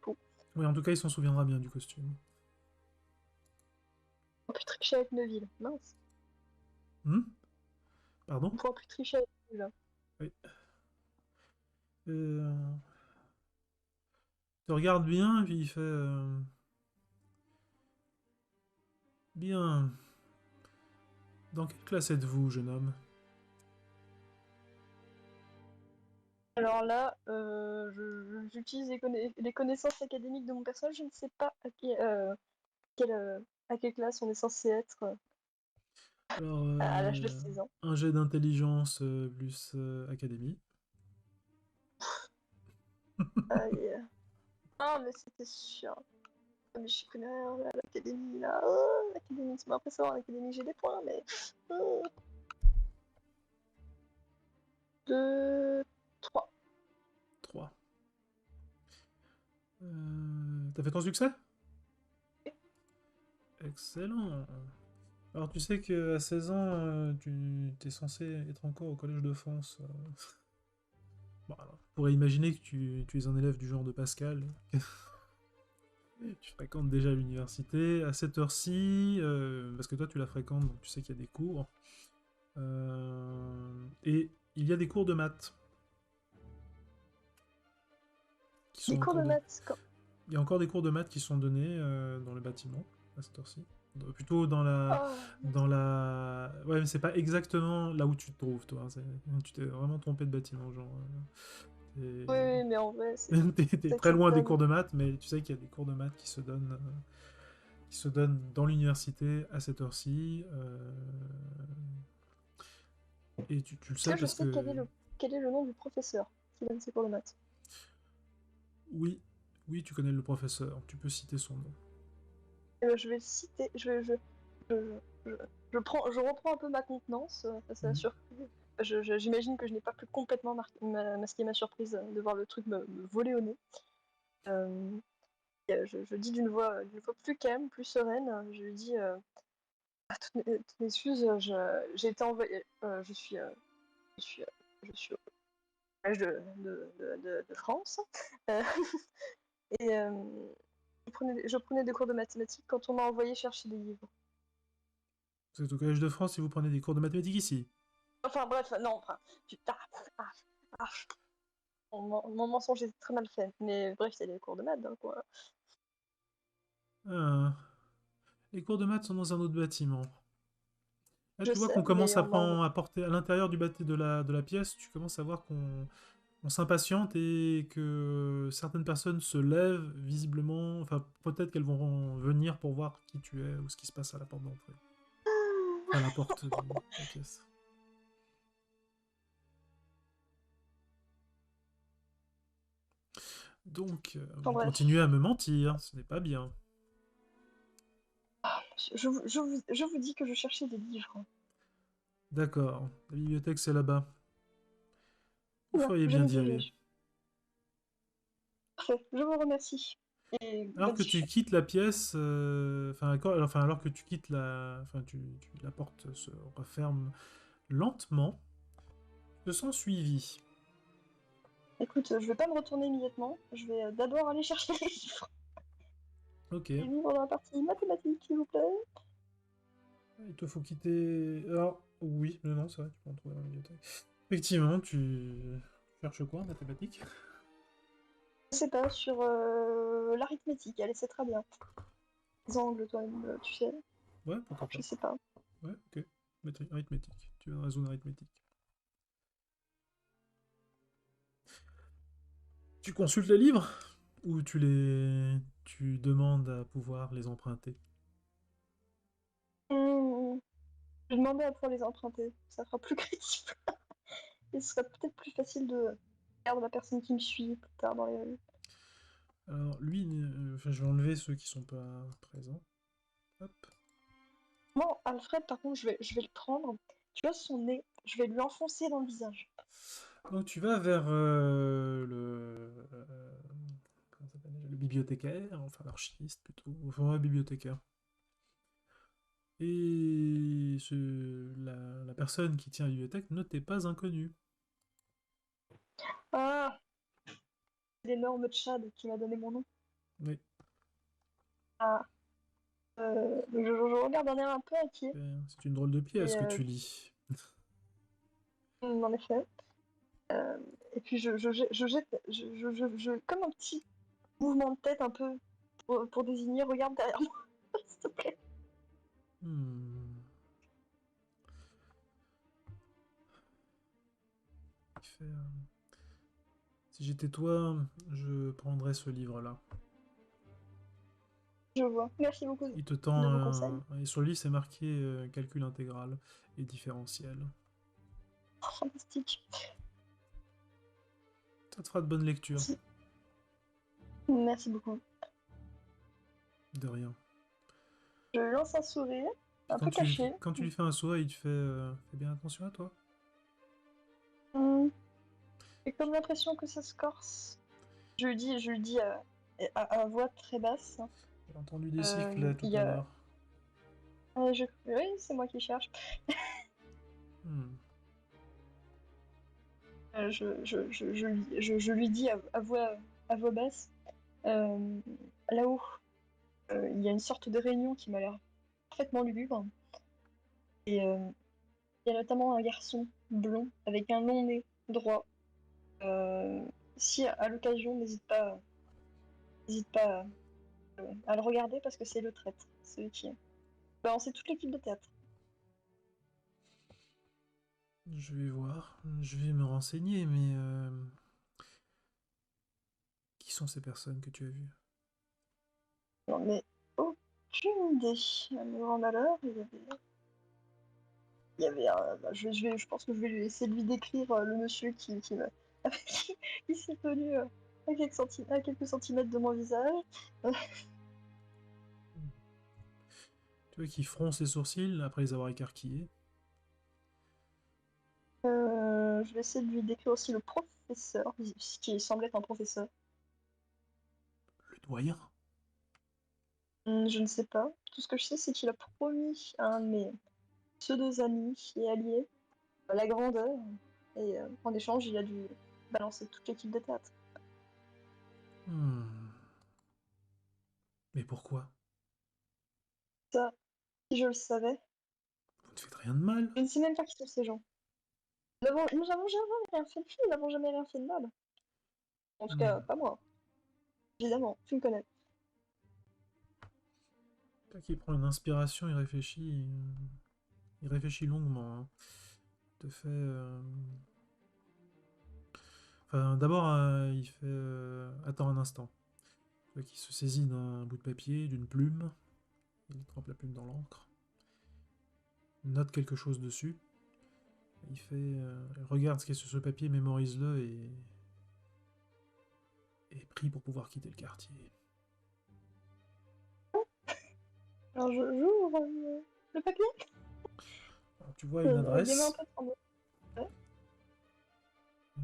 Bon, Oui, en tout cas, il s'en souviendra bien du costume. on peut plus tricher avec Neuville. Mince. Hmm. Pardon? On pourra plus tricher avec Neuville. Oui. Euh, te regarde bien, et puis il fait... Bien. Dans quelle classe êtes-vous, jeune homme? Alors là, j'utilise les connaissances académiques de mon personnage. Je ne sais pas quelle, euh, à quelle classe on est censé être Alors, à l'âge de 16 ans. un jet d'intelligence plus académie. Aïe. Ah, mais c'était sûr. Ah, mais je connais rien à l'académie là. Oh, l'académie, c'est pas impressionnant. L'académie, j'ai des points, mais. Oh. 2, 3. 3. T'as fait ton succès? Excellent. Alors tu sais qu'à 16 ans, tu es censé être encore au Collège de France. Bon, alors, on pourrait imaginer que tu es un élève du genre de Pascal. Tu fréquentes déjà l'université. À cette heure-ci, parce que toi tu la fréquentes, donc tu sais qu'il y a des cours. Et il y a des cours de maths qui Des sont cours encore de donnés. maths. Il y a encore des cours de maths qui sont donnés dans le bâtiment à cette heure-ci. Plutôt dans la, Oh, dans la. Ouais, mais c'est pas exactement là où tu te trouves, toi. Tu t'es vraiment trompé de bâtiment, genre. oui, oui, mais en vrai, T'es c'est très loin des acceptable. cours de maths, mais tu sais qu'il y a des cours de maths qui se donnent dans l'université à cette heure-ci. Et tu le Est-ce sais que je parce sais que. quel est le nom du professeur qui donne ces cours de maths? Oui, oui, tu connais le professeur. Tu peux citer son nom. Je vais le citer. Je, je, je reprends un peu ma contenance face à la Mhm. surprise. J'imagine que je n'ai pas pu complètement masquer ma surprise de voir le truc me voler au nez. Euh, je dis d'une voix plus calme, plus sereine. Je lui dis toutes mes excuses. J'ai été envoyée. Je suis, je suis au collège de France. Euh, et je prenais des cours de mathématiques quand on m'a envoyé chercher des livres. Vous êtes au Collège de France si vous prenez des cours de mathématiques ici. Enfin bref, non, enfin, putain, ah, ah, mon mensonge est très mal fait. Mais bref, c'est les cours de maths, hein, quoi. Ah, les cours de maths sont dans un autre bâtiment. Là, Je tu vois sais, qu'on mais commence à prendre, à porter à l'intérieur de la pièce, tu commences à voir qu'on s'impatiente et que certaines personnes se lèvent visiblement. Enfin, peut-être qu'elles vont venir pour voir qui tu es ou ce qui se passe à la porte d'entrée. Enfin, la porte de la pièce. Donc, Enfin vous continuez bref, à me mentir, ce n'est pas bien. je vous dis que je cherchais des livres. D'accord, la bibliothèque c'est là-bas. Vous Bien, feriez je bien me d'y aller. dirige. Parfait, je vous remercie. Et Alors bonne que tu chance. quittes la pièce, alors que tu quittes la porte se referme lentement, tu te sens suivi. Écoute, je vais pas me retourner immédiatement. Je vais d'abord aller chercher les livres. Ok, Les livres dans la partie mathématiques, s'il vous plaît. il te faut quitter. Alors, oui, mais non, c'est vrai, tu peux en trouver dans la bibliothèque. Effectivement, tu cherches quoi en mathématiques? Je sais pas, sur l'arithmétique, allez, c'est très bien. Les angles, toi, tu sais. Ouais, pourquoi Je pas. sais pas. Ouais, ok. Arithmétique. Tu veux un réseau arithmétique. Tu consultes les livres ou tu demandes à pouvoir les emprunter? Hmm, je vais demander à pouvoir les emprunter. Ça sera plus crédible. Et ce serait peut-être plus facile de perdre la personne qui me suit plus tard dans les rues. Alors, lui, enfin, je vais enlever ceux qui sont pas présents. Hop. Bon, Alfred, par contre, je vais le prendre. Tu vois son nez, je vais lui enfoncer dans le visage. Donc, tu vas vers comment ça s'appelle déjà, le bibliothécaire, enfin l'archiviste plutôt, enfin ouais, bibliothécaire. Et la personne qui tient la bibliothèque ne t'est pas inconnue. Ah, l'énorme Tchad qui m'a donné mon nom. Oui, Ah, je regarde d'un air un peu inquiet. c'est une drôle de Et, pièce que tu lis. en effet. Euh, et puis je jette, comme un petit mouvement de tête un peu pour désigner, regarde derrière moi, s'il te plaît. Hmm. Il fait, si j'étais toi, je prendrais ce livre-là. Je vois. Merci beaucoup Il te tend de vos conseils. et sur le livre, c'est marqué calcul intégral et différentiel. Oh, fantastique. Ça te fera de bonnes lectures. Merci. Merci beaucoup. De rien. Je lance un sourire, Puis un peu caché. quand tu lui fais un soin, il te fait fais bien attention à toi. Hmm. J'ai comme l'impression que ça se corse. Je lui dis à voix très basse. J'ai entendu des sifflets tout Il y à a... l'heure. Oui, c'est moi qui cherche. Hmm. Je lui dis à voix basse. euh, Là-haut, il y a une sorte de réunion qui m'a l'air parfaitement lugubre. Et il y a notamment un garçon blond avec un long nez droit. Euh, Si à l'occasion, n'hésite pas à le regarder parce que c'est le traître, celui qui balancer toute l'équipe de théâtre. Je vais voir. Je vais me renseigner, mais qui sont ces personnes que tu as vues? J'en ai aucune idée. À mon grand malheur, il y avait bah, je pense que je vais lui essayer de lui décrire le monsieur qui s'est tenu à quelques centimètres de mon visage. Euh, Hmm. Tu vois qu'il fronce les sourcils après les avoir écarquillés. je vais essayer de lui décrire aussi le professeur, ce qui semble être un professeur. Le doyen. Je ne sais pas. Tout ce que je sais, c'est qu'il a promis à un de mes pseudo-amis et alliés la grandeur. Et en échange, il a dû balancer toute l'équipe de théâtre. Hmm. Mais pourquoi? Ça, si je le savais, Vous ne faites rien de mal. je ne sais même pas qui sont ces gens. Nous avons jamais rien fait de fou, nous n'avons jamais rien fait de mal. En tout Hmm. cas, pas moi. Évidemment, tu me connais. Toi qui prend une inspiration, il réfléchit longuement, hein. Il te fait. Enfin, d'abord, il fait. Attends un instant. Tu vois qu'il se saisit d'un bout de papier, d'une plume. Il trempe la plume dans l'encre. Il note quelque chose dessus. Il regarde ce qui est sur ce papier, mémorise-le et prie pour pouvoir quitter le quartier. Alors, j'ouvre le papier. Alors, tu vois une Les mains un adresse. peu tremblantes. Ouais. euh,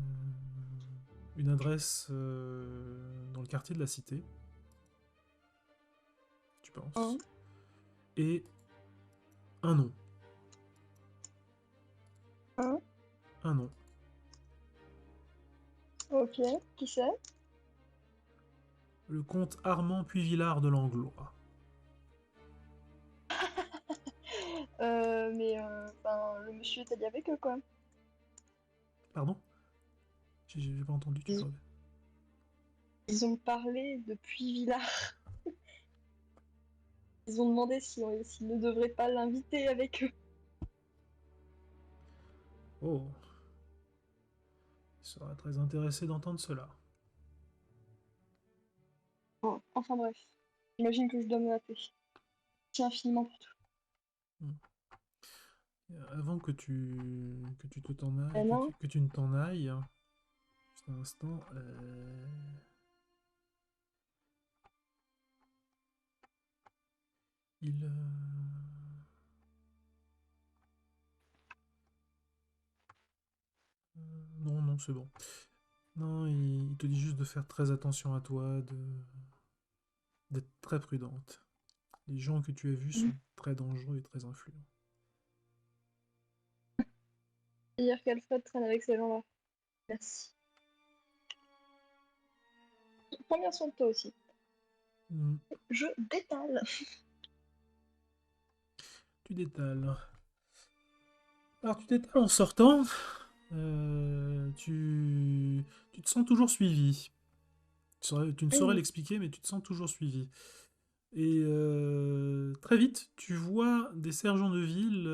une adresse dans le quartier de la Cité, tu penses. Hein, Et un nom. hein. Un nom. Ok, qui c'est? Le comte Armand Puivillard de Langlois. Ben, le monsieur est allé avec eux, quoi. Pardon? J'ai pas entendu, tu peux Ils, répéter. ils ont parlé de Puy-Villard. Ils ont demandé s'ils ne devraient pas l'inviter avec eux. Oh, il sera très intéressé d'entendre cela. Bon, enfin bref. J'imagine que je dois me hâter. Merci infiniment pour tout. Hmm. Avant que tu te t'en ailles, Non, que tu ne t'en ailles, juste un instant. Il... Non, non, c'est bon. Non, il te dit juste de faire très attention à toi, d'être très prudente. Les gens que tu as vus Mhm. sont très dangereux et très influents. Dire qu'Alfred traîne avec ces gens-là. Merci. Prends bien soin de toi aussi. Hmm, Je détale. tu détales. Alors, tu détales en sortant. Tu te sens toujours suivi. Tu ne saurais Mhm. l'expliquer, mais tu te sens toujours suivi. Et très vite, tu vois des sergents de ville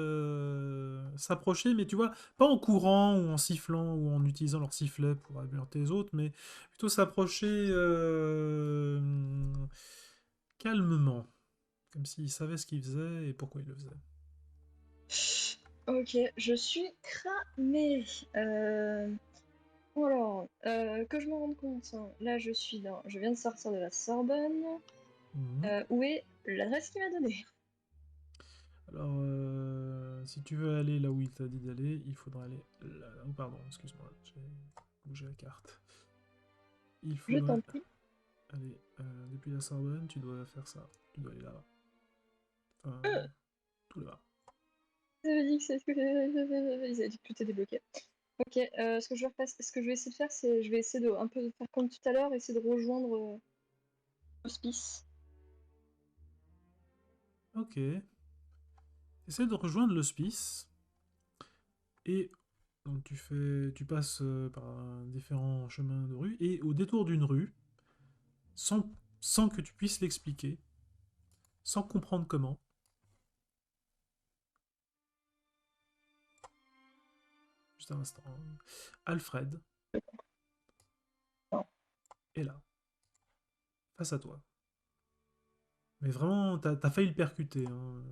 s'approcher, mais tu vois, pas en courant ou en sifflant ou en utilisant leur sifflet pour avertir les autres, mais plutôt s'approcher calmement, comme s'ils savaient ce qu'ils faisaient et pourquoi ils le faisaient. Ok, je suis cramée. Alors, que je me rende compte, hein, là je viens de sortir de la Sorbonne. Mhm. Où est l'adresse qu'il m'a donnée? Alors, si tu veux aller là où il t'a dit d'aller, il faudra aller là. Oh, pardon, excuse-moi, j'ai bougé la carte. Il Je faudrait t'en prie. aller depuis la Sorbonne, tu dois faire ça. Tu dois aller là-bas. Enfin, Euh, tout là-bas. Ça veut dire que c'est ce que ils avaient dit que tout est débloqué. Ok, ce que je vais essayer de faire, c'est je vais essayer de un peu faire comme tout à l'heure, essayer de rejoindre l'hospice. Ok. Essaie de rejoindre l'hospice et donc tu passes par différents chemins de rue et au détour d'une rue, sans, sans que tu puisses l'expliquer, sans comprendre comment, juste un instant, Alfred Non. est là, face à toi. Mais vraiment, t'as failli le percuter, hein,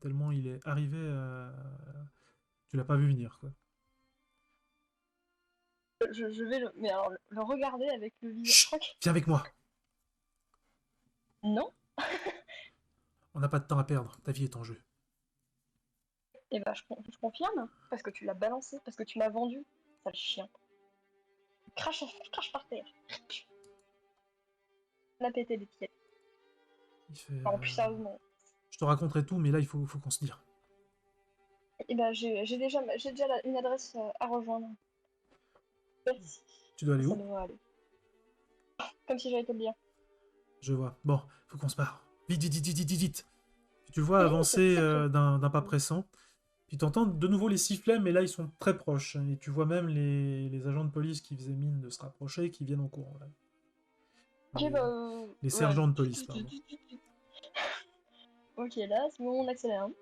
tellement il est arrivé à... Tu l'as pas vu venir, quoi. Je vais mais alors, le regarder avec le visage. Je Chut, crois que viens avec moi. non. On n'a pas de temps à perdre, ta vie est en jeu. Et bah je confirme parce que tu l'as balancé, parce que tu m'as vendu, sale chien. Crache par terre. On a pété les pieds. Il fait, Non, plus sérieusement. je te raconterai tout, mais là, faut qu'on se dise. Et bah j'ai déjà une adresse à rejoindre. Merci. Tu dois aller Ça où? devrait aller. Comme si j'allais te le dire. Je vois. Bon, faut qu'on se barre. Vite, vite, vite, vite, vite, vite. Tu le vois Oui, c'est avancer très près. d'un pas pressant. Puis tu entends de nouveau les sifflets, mais là, ils sont très proches. Et tu vois même les agents de police qui faisaient mine de se rapprocher, qui viennent en courant. Là. Ok, Les, bah les ouais. sergents de police, pardon. Ok, là, c'est le moment d'accélérer. Hein.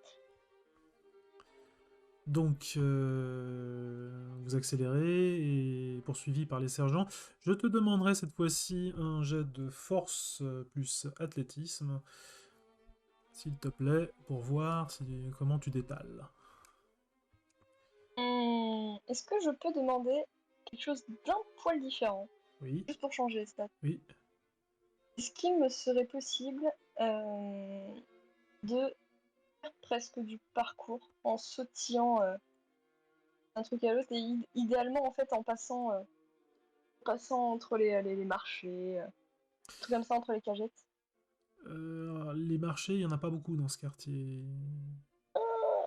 Donc, vous accélérez et poursuivi par les sergents. Je te demanderai cette fois-ci un jet de force plus athlétisme, s'il te plaît, pour voir comment tu détales. Est-ce que je peux demander quelque chose d'un poil différent, Oui, juste pour changer ça? oui. Est-ce qu'il me serait possible de faire presque du parcours en sautillant d'un truc à l'autre et idéalement en fait en passant entre les marchés, tout comme ça entre les cagettes? Les marchés, il n'y en a pas beaucoup dans ce quartier.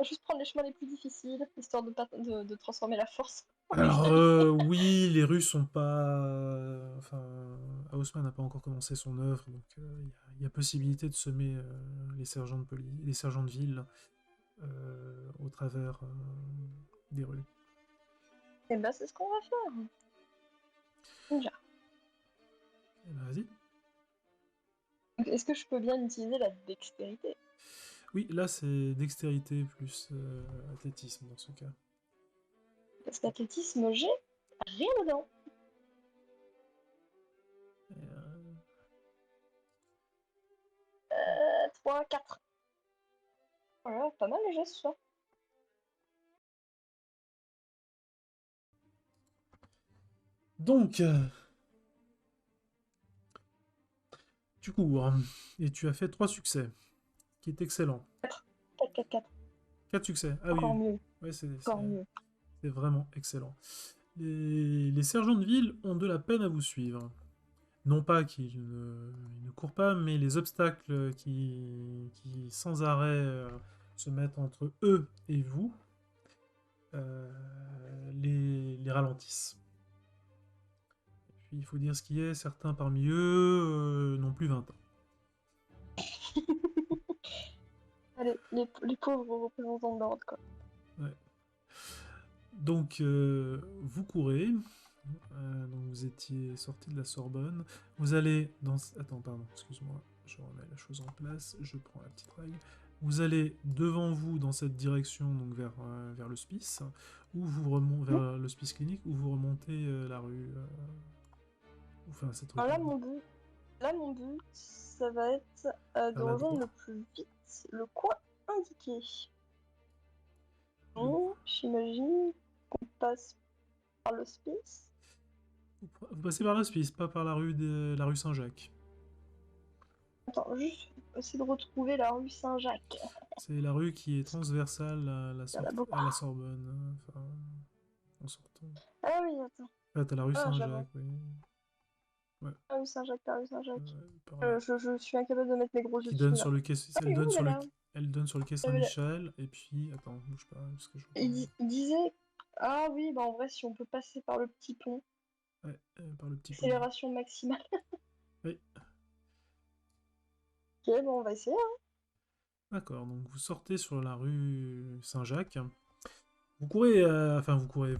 Juste prendre les chemins les plus difficiles, histoire de transformer la force en Alors, utile. oui, les rues sont pas. Enfin, Haussmann n'a pas encore commencé son œuvre, donc il y a possibilité de semer les sergents de police, les sergents de ville au travers des rues. Et bah c'est ce qu'on va faire. Déjà. Eh ben, vas-y. Donc, est-ce que je peux bien utiliser la dextérité? Oui, là c'est dextérité plus athlétisme dans ce cas. Parce qu'athlétisme, j'ai rien dedans. Et, 3, 4. Voilà, pas mal les gestes, ça. donc, tu cours et tu as fait 3 succès. qui est excellent. 4, 4, 4, 4. 4 succès. Ah Encore oui, mieux. ouais, Encore mieux. c'est vraiment excellent. Les sergents de ville ont de la peine à vous suivre. Non pas qu'ils ne courent pas, mais les obstacles qui sans arrêt se mettent entre eux et vous les ralentissent. Et puis il faut dire ce qui est, certains parmi eux n'ont plus 20 ans. Allez, les pauvres représentants de l'ordre, quoi. Ouais. Donc vous courez. Donc vous étiez sorti de la Sorbonne. Vous allez dans... Attends, pardon, excuse-moi. Je remets la chose en place. Je prends la petite règle. Vous allez devant vous dans cette direction, donc vers l'hospice, ou vous remontez vers l'hospice clinique, ou vous remontez la rue. Enfin, cette rue. Alors là, mon but, ça va être de rejoindre le plus vite le coin indiqué. Donc, j'imagine qu'on passe par l'hospice. Vous passez par l'hospice, pas par la rue Saint-Jacques. Attends, juste essayer de retrouver la rue Saint-Jacques. C'est la rue qui est transversale à la Sorbonne. Enfin, en sortant. Ah oui, attends. Ah, t'as la rue Saint-Jacques, oui. Ouais. La rue Saint-Jacques, la rue Saint-Jacques. Je suis incapable de mettre mes gros yeux qui donne dessus, sur le quai, elle donne sur le quai Saint-Michel, et puis... Attends, bouge pas, parce que je... Il disait... Ah oui, bah en vrai, si on peut passer par le petit pont... Ouais, par le petit pont. Accélération maximale. Oui. Ok, bon, on va essayer, hein. D'accord, donc vous sortez sur la rue Saint-Jacques. Vous courez,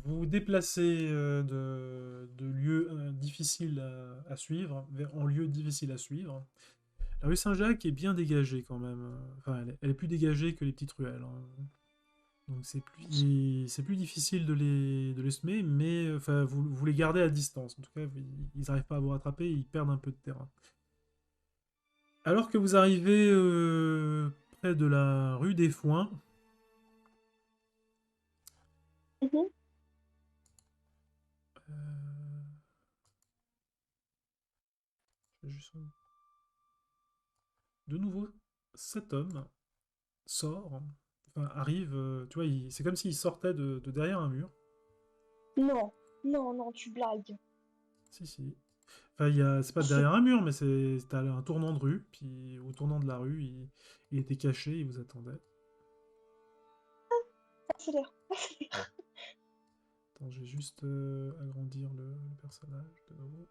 vous vous déplacez de lieux difficiles à suivre en lieux difficiles à suivre. La rue Saint-Jacques est bien dégagée quand même. Enfin, elle est plus dégagée que les petites ruelles. Hein. Donc c'est plus difficile de les semer, mais enfin, vous les gardez à distance. En tout cas, ils n'arrivent pas à vous rattraper, ils perdent un peu de terrain. Alors que vous arrivez près de la rue des Foins, de nouveau, cet homme sort, enfin arrive, tu vois, c'est comme s'il sortait de derrière un mur. Non, non, non, tu blagues. Si. Enfin, c'est pas derrière un mur, mais t'as un tournant de rue, puis au tournant de la rue, il était caché, il vous attendait. Accélère. Attends, je vais juste agrandir le personnage de nouveau.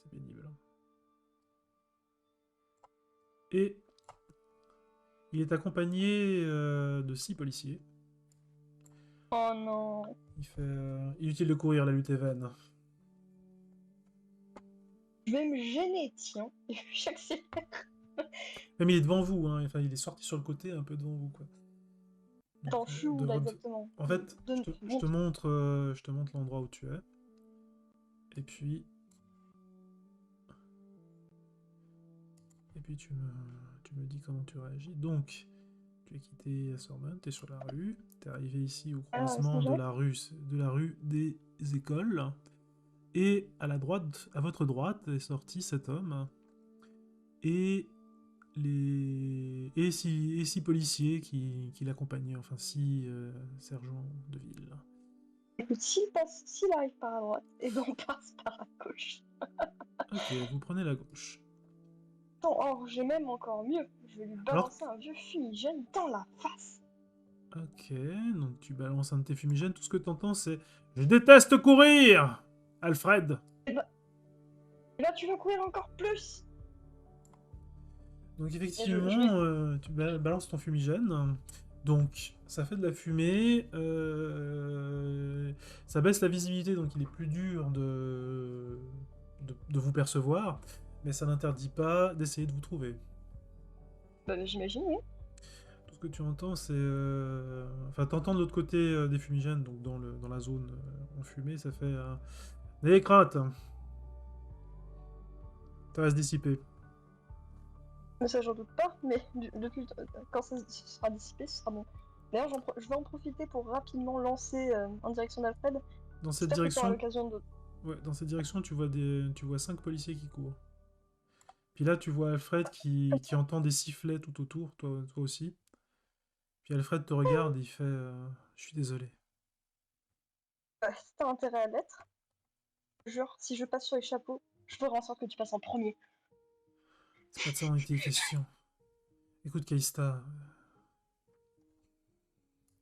C'est pénible. Et il est accompagné de 6 policiers. Oh non. Inutile de courir, la lutte est vaine. Je vais me gêner, tiens. Et puis j'accélère. Mais il est devant vous, hein. Enfin, il est sorti sur le côté, un peu devant vous, quoi. Attends, je suis où là exactement? En fait, je te montre l'endroit où tu es. Et puis tu me dis comment tu réagis. Donc, tu as quitté la Sorbonne, tu es sur la rue, tu es arrivé ici au croisement de la rue des Écoles. Et à votre droite est sorti cet homme. Et six policiers qui l'accompagnaient, enfin 6 sergents de ville. Écoute, s'il arrive par la droite, et ben on passe par la gauche. Ok, vous prenez la gauche. Oh, j'ai même encore mieux. Je vais lui balancer un vieux fumigène dans la face. Ok, donc tu balances un de tes fumigènes, tout ce que t'entends c'est « Je déteste courir, Alfred !» Et là, tu vas courir encore plus. Donc effectivement, tu balances ton fumigène. Donc ça fait de la fumée, ça baisse la visibilité, donc il est plus dur de vous percevoir, mais ça n'interdit pas d'essayer de vous trouver. Bah j'imagine, oui. Tout ce que tu entends, c'est... Enfin, t'entends de l'autre côté des fumigènes, donc dans la zone en fumée, ça fait... N'ayez crainte. Ça va se dissiper. Mais ça, j'en doute pas, mais depuis quand ça sera dissipé, ce sera bon. D'ailleurs, je vais en profiter pour rapidement lancer en direction d'Alfred. Dans cette direction... Ouais, dans cette direction, tu vois 5 policiers qui courent. Puis là, tu vois Alfred qui entend des sifflets tout autour, toi aussi. Puis Alfred te regarde et il fait je suis désolé. Si t'as intérêt à l'être, jure, si je passe sur les chapeaux, je ferai en sorte que tu passes en premier. C'est pas de ça dont il était question. Écoute, Kaista,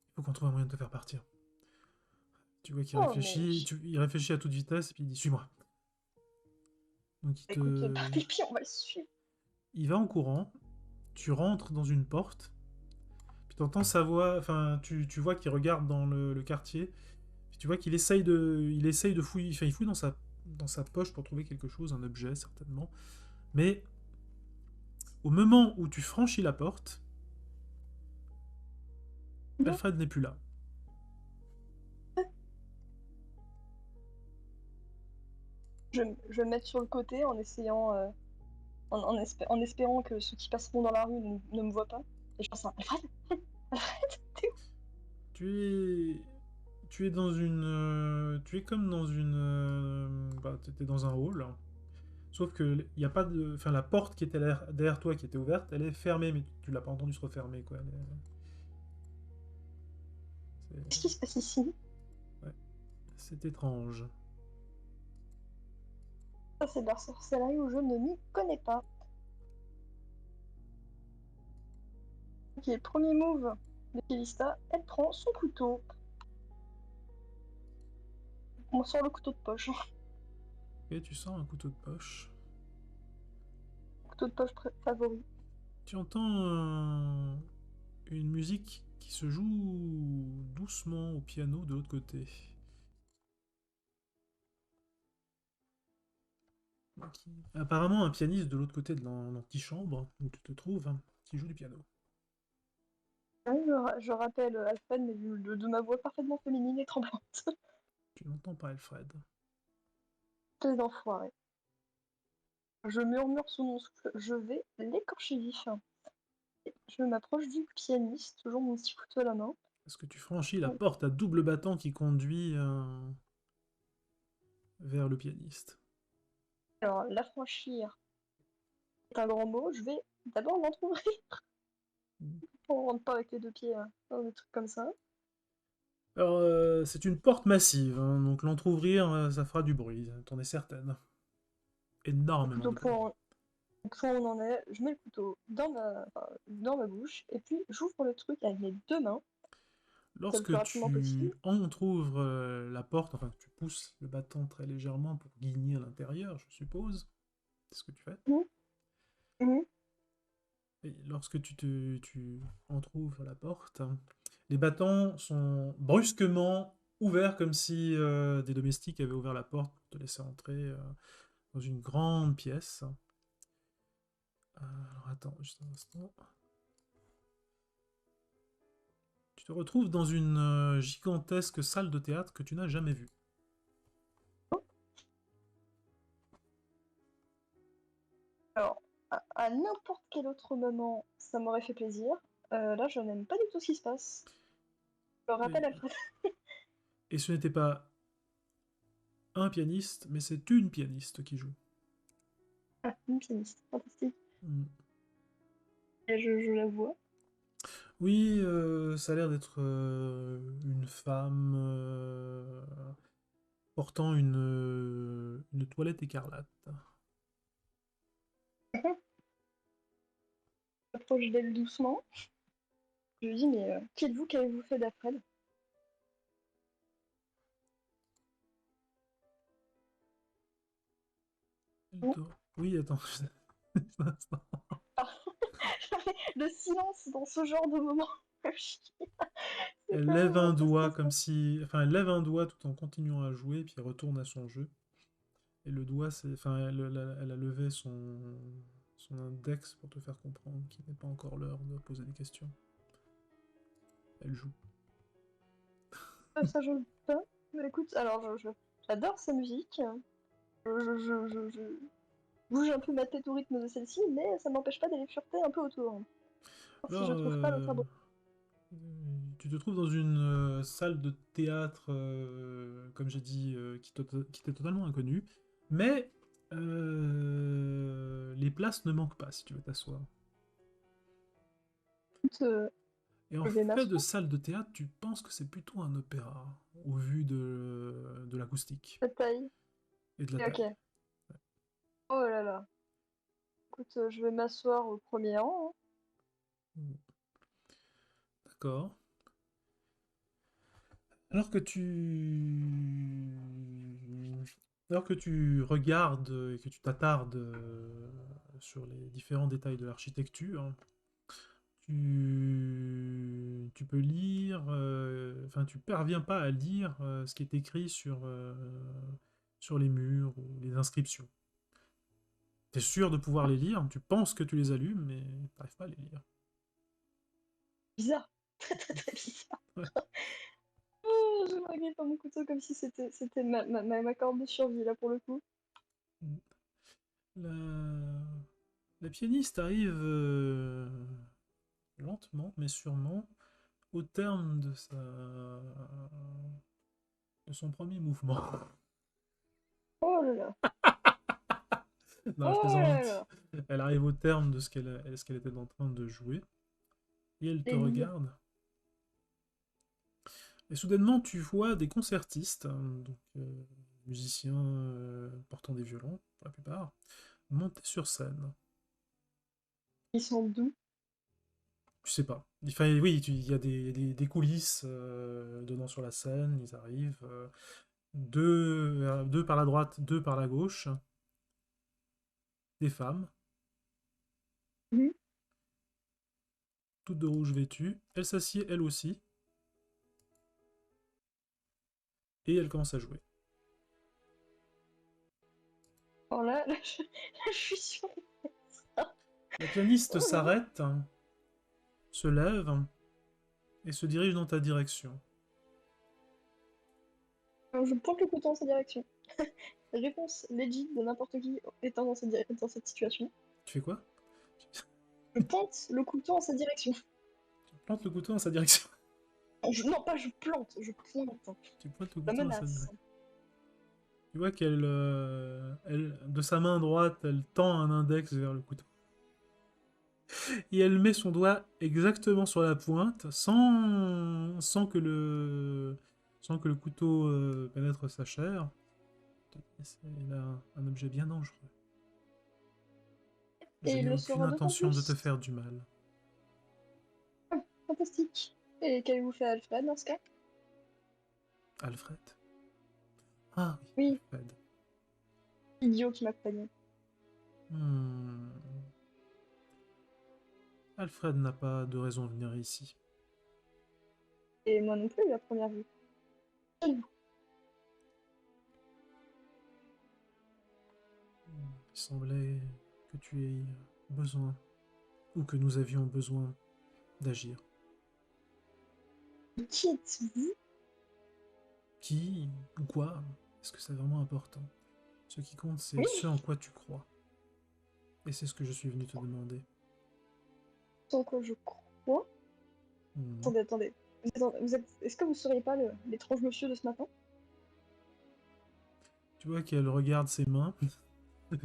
il faut qu'on trouve un moyen de te faire partir. Tu vois qu'il Oh, mais réfléchit, il réfléchit à toute vitesse et puis il dit suis-moi. Donc écoute, par tes pieds, on va le suivre. il va en courant, tu rentres dans une porte, puis t'entends sa voix, enfin tu vois qu'il regarde dans le quartier, puis tu vois il essaye de fouiller, enfin il fouille dans sa poche pour trouver quelque chose, un objet certainement, mais au moment où tu franchis la porte, Non, Alfred n'est plus là. je vais me mettre sur le côté en essayant, en espérant que ceux qui passeront dans la rue ne me voient pas. Et je pense à Alfred, Alfred, t'es où? Tu es tu es dans une tu es comme dans une bah t'es dans un hall. Sauf que il y a pas de enfin la porte qui était derrière toi qui était ouverte, elle est fermée mais tu l'as pas entendu se refermer quoi. Qu'est-ce qui se passe ici? Ouais, c'est étrange. Ça, c'est de la sorcellerie où je ne m'y connais pas. Ok, premier move de Calista, elle prend son couteau. On sort le couteau de poche. Et tu sens un couteau de poche. Couteau de poche favori. Tu entends une musique qui se joue doucement au piano de l'autre côté. Apparemment un pianiste de l'autre côté de l'antichambre où tu te trouves qui joue du piano. Ah oui, je rappelle Alfred, mais de ma voix parfaitement féminine et tremblante. Tu n'entends pas Alfred. Espèce d'enfoiré. Je murmure sous mon souffle, je vais l'écorcher vif. Je m'approche du pianiste, toujours mon petit couteau à la main. Est-ce que tu franchis la porte à double battant qui conduit vers le pianiste? Alors, l'affranchir est un grand mot, je vais d'abord l'entrouvrir. On rentre pas avec les deux pieds dans des trucs comme ça. Alors, c'est une porte massive, hein, donc l'entrouvrir, ça fera du bruit, t'en es certaine. Écoute, Énormément de bruit. au point où on en est, je mets le couteau dans ma bouche, et puis j'ouvre le truc avec mes deux mains, le plus Lorsque rapidement tu possible. entrouvres la porte, enfin, tu pousses le battant très légèrement pour guigner à l'intérieur, je suppose, c'est ce que tu fais. Mhm, mhm. Et lorsque tu entrouvres la porte, les battants sont brusquement ouverts comme si des domestiques avaient ouvert la porte pour te laisser entrer dans une grande pièce. Alors attends, juste un instant. Tu te retrouves dans une gigantesque salle de théâtre que tu n'as jamais vue. Alors, à n'importe quel autre moment, ça m'aurait fait plaisir. Là, je n'aime pas du tout ce qui se passe. Je Et, rappelle Alfred. et ce n'était pas un pianiste, mais c'est une pianiste qui joue. Ah, une pianiste, fantastique. Mm. Et je la vois. Oui, ça a l'air d'être une femme portant une toilette écarlate. J'approche d'elle doucement. Je lui dis, mais qui êtes-vous? Qu'avez-vous fait d'Alfred? Vous. Oui, attends. Un instant. Le silence dans ce genre de moment. C'est Elle quand lève un même assez doigt comme stressant. si... Enfin, elle lève un doigt tout en continuant à jouer, puis elle retourne à son jeu. Et le doigt, c'est... Enfin, elle a levé son index pour te faire comprendre qu'il n'est pas encore l'heure de poser des questions. Elle joue. Ça, je le pas. Mais écoute, alors, j'adore sa musique. Je bouge un peu ma tête au rythme de celle-ci, mais ça m'empêche pas d'aller fureter un peu autour. Voir si Alors, je trouve pas l'autre abri. tu te trouves dans une salle de théâtre, comme j'ai dit, qui t'est totalement inconnue. Mais Les places ne manquent pas si tu veux t'asseoir. Écoute, Et en je vais fait de m'asseoir. salle de théâtre, tu penses que c'est plutôt un opéra, au vu de l'acoustique La taille. et de la Et ok. taille. Oh là là. Écoute, je vais m'asseoir au premier rang, Mm. D'accord. Alors que tu... Alors que tu regardes et que tu t'attardes sur les différents détails de l'architecture, tu peux lire, enfin tu parviens pas à lire ce qui est écrit sur les murs ou les inscriptions. Tu es sûr de pouvoir les lire, tu penses que tu les allumes, mais tu n'arrives pas à les lire. bizarre. Très très très bizarre. Ouais. Oh, je me regarde dans mon couteau comme si c'était ma corde de survie là pour le coup. La, la pianiste arrive lentement, mais sûrement, au terme de son premier mouvement. Oh là là. Non, je Oh là plaisante. là. Elle arrive au terme de ce qu'elle était en train de jouer, et elle te Délire. regarde. Et soudainement, tu vois des concertistes, hein, donc musiciens portant des violons, pour la plupart, monter sur scène. Ils sont doux. Je sais pas. Enfin, oui, il y a des coulisses donnant sur la scène, ils arrivent. Deux par la droite, deux par la gauche, des femmes, Mhm. toutes de rouge vêtues. Elle s'assied elle aussi, et elle commence à jouer. Alors là, je suis sûre. La pianiste Oh là. s'arrête, se lève, et se dirige dans ta direction. Alors, je pointe le couteau en sa direction. Réponse legit de n'importe qui étant dans cette situation. Tu fais quoi? Je pointe le couteau en sa direction. Tu plantes le couteau dans sa direction. Non, pas je plante, je pointe. Tu pointes le La couteau dans sa menace. direction. Tu vois qu'elle, de sa main droite, elle tend un index vers le couteau. Et elle met son doigt exactement sur la pointe, sans que le couteau pénètre sa chair. C'est là un objet bien dangereux. Je Et il n'ai le aucune sera d'autant intention de te plus. faire du mal. Ah, fantastique. Et qu'avez-vous fait à Alfred dans ce cas? Alfred? Ah oui, Oui, Alfred. idiot qui m'accompagnait. Hmm. Alfred n'a pas de raison de venir ici. Et moi non plus, à première vue. Quel Il semblait que tu aies besoin, ou que nous avions besoin d'agir. qui êtes-vous? Qui ou quoi? Est-ce que c'est vraiment important? Ce qui compte, c'est Oui, ce en quoi tu crois. Et c'est ce que je suis venu te demander. sans quoi je crois. Hmm. Attendez, attendez. Est-ce que vous seriez pas l'étrange monsieur de ce matin? Tu vois qu'elle regarde ses mains, elle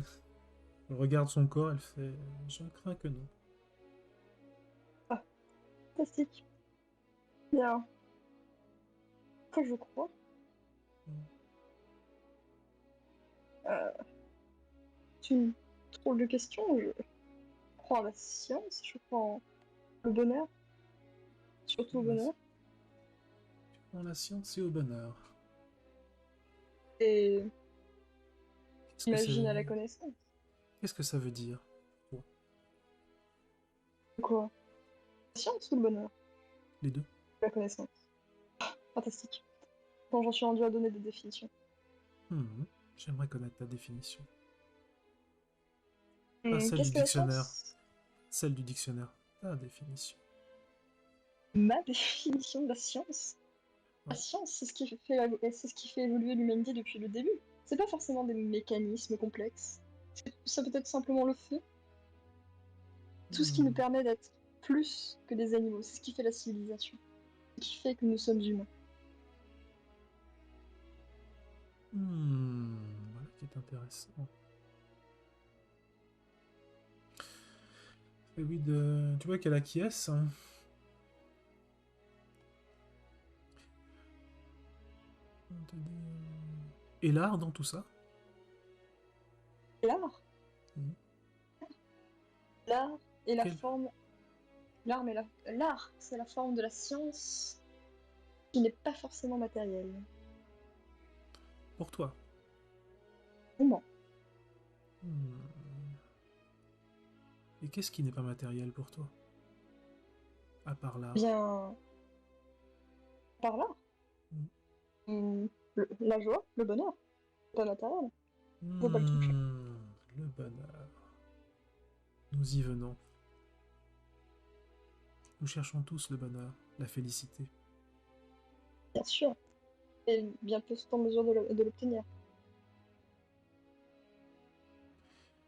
regarde son corps, elle fait je crains que non. Ah, fantastique. Bien. Que je crois. Hmm. Euh, c'est une drôle de question. Je crois en la science, je crois en le bonheur, surtout au bonheur. Dans la science et au bonheur. Et Qu'est-ce que c'est imagine à la connaissance. Qu'est-ce que ça veut dire pour toi? Quoi? La science ou le bonheur? Les deux? La connaissance. Fantastique. Quand j'en suis rendu à donner des définitions. Hmm. J'aimerais connaître ta définition. Pas celle du Qu'est-ce que la dictionnaire. science? Celle du dictionnaire. Ta définition. Ma définition de la science? La Ouais. science, c'est ce qui fait évoluer l'humanité depuis le début. C'est pas forcément des mécanismes complexes. Ça peut être simplement le fait. Tout ce qui nous Hmm. permet d'être plus que des animaux. C'est ce qui fait la civilisation. Ce qui fait que nous sommes humains. Voilà qui est intéressant. Et oui, tu vois qu'elle acquiesce, hein. Et l'art dans tout ça? L'art, Mhm. l'art est la Quel... forme. L'art, c'est la forme de la science qui n'est pas forcément matérielle. Pour toi? Ou non. Hmm. Et qu'est-ce qui n'est pas matériel pour toi? À part l'art? Bien, par là, Hmm. la joie, le bonheur, c'est pas matériel. Faut pas le toucher. Le bonheur. Nous y venons. Nous cherchons tous le bonheur, la félicité. Bien sûr. Et bien plus en mesure de l'obtenir.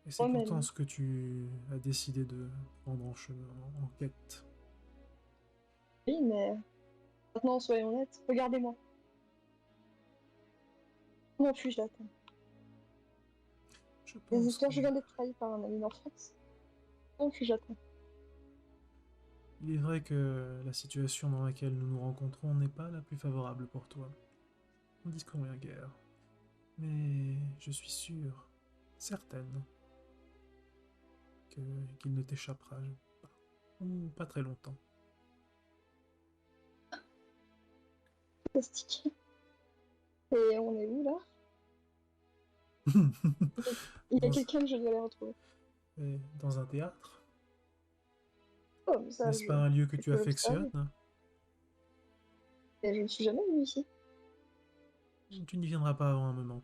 Et c'est pourtant Moi-même. ce que tu as décidé de prendre en chemin, en quête. Oui, mais maintenant, soyons honnêtes. Regardez-moi. Comment puis-je l'atteindre? Je Les pense histoires, que je viens d'être trahi par un ami d'enfance. Comment puis-je l'atteindre? il est vrai que la situation dans laquelle nous nous rencontrons n'est pas la plus favorable pour toi. On dit qu'on rien guère. Mais je suis sûr, certaine, qu'il ne t'échappera pas. Ou pas très longtemps. Fantastique. Et on est où là? Il y a dans, quelqu'un que je dois aller retrouver. dans un théâtre? Oh, mais ça, N'est-ce pas un lieu que je tu peux l'observer. affectionnes? Et je ne suis jamais venue ici. Tu n'y viendras pas avant un moment.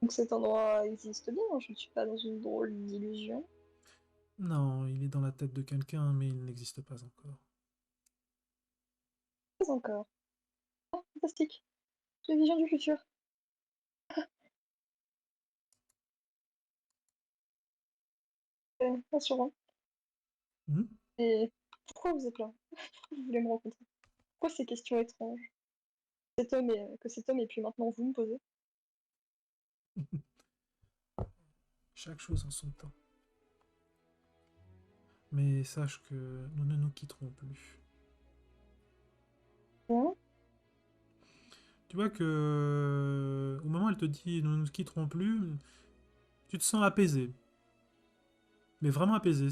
Donc cet endroit existe bien, je ne suis pas dans une drôle d'illusion. Non, il est dans la tête de quelqu'un, mais il n'existe pas encore. Pas encore. Ah, fantastique. J'ai vision du futur. Rassurant. Hmm. Et pourquoi vous êtes là? Pourquoi vous voulez me rencontrer? Pourquoi ces questions étranges? Que cet homme ait pu maintenant vous me poser? Chaque chose en son temps. Mais sache que nous ne nous quitterons plus. Hein? Tu vois que au moment où elle te dit nous ne nous quitterons plus, tu te sens apaisé. Mais vraiment apaisé.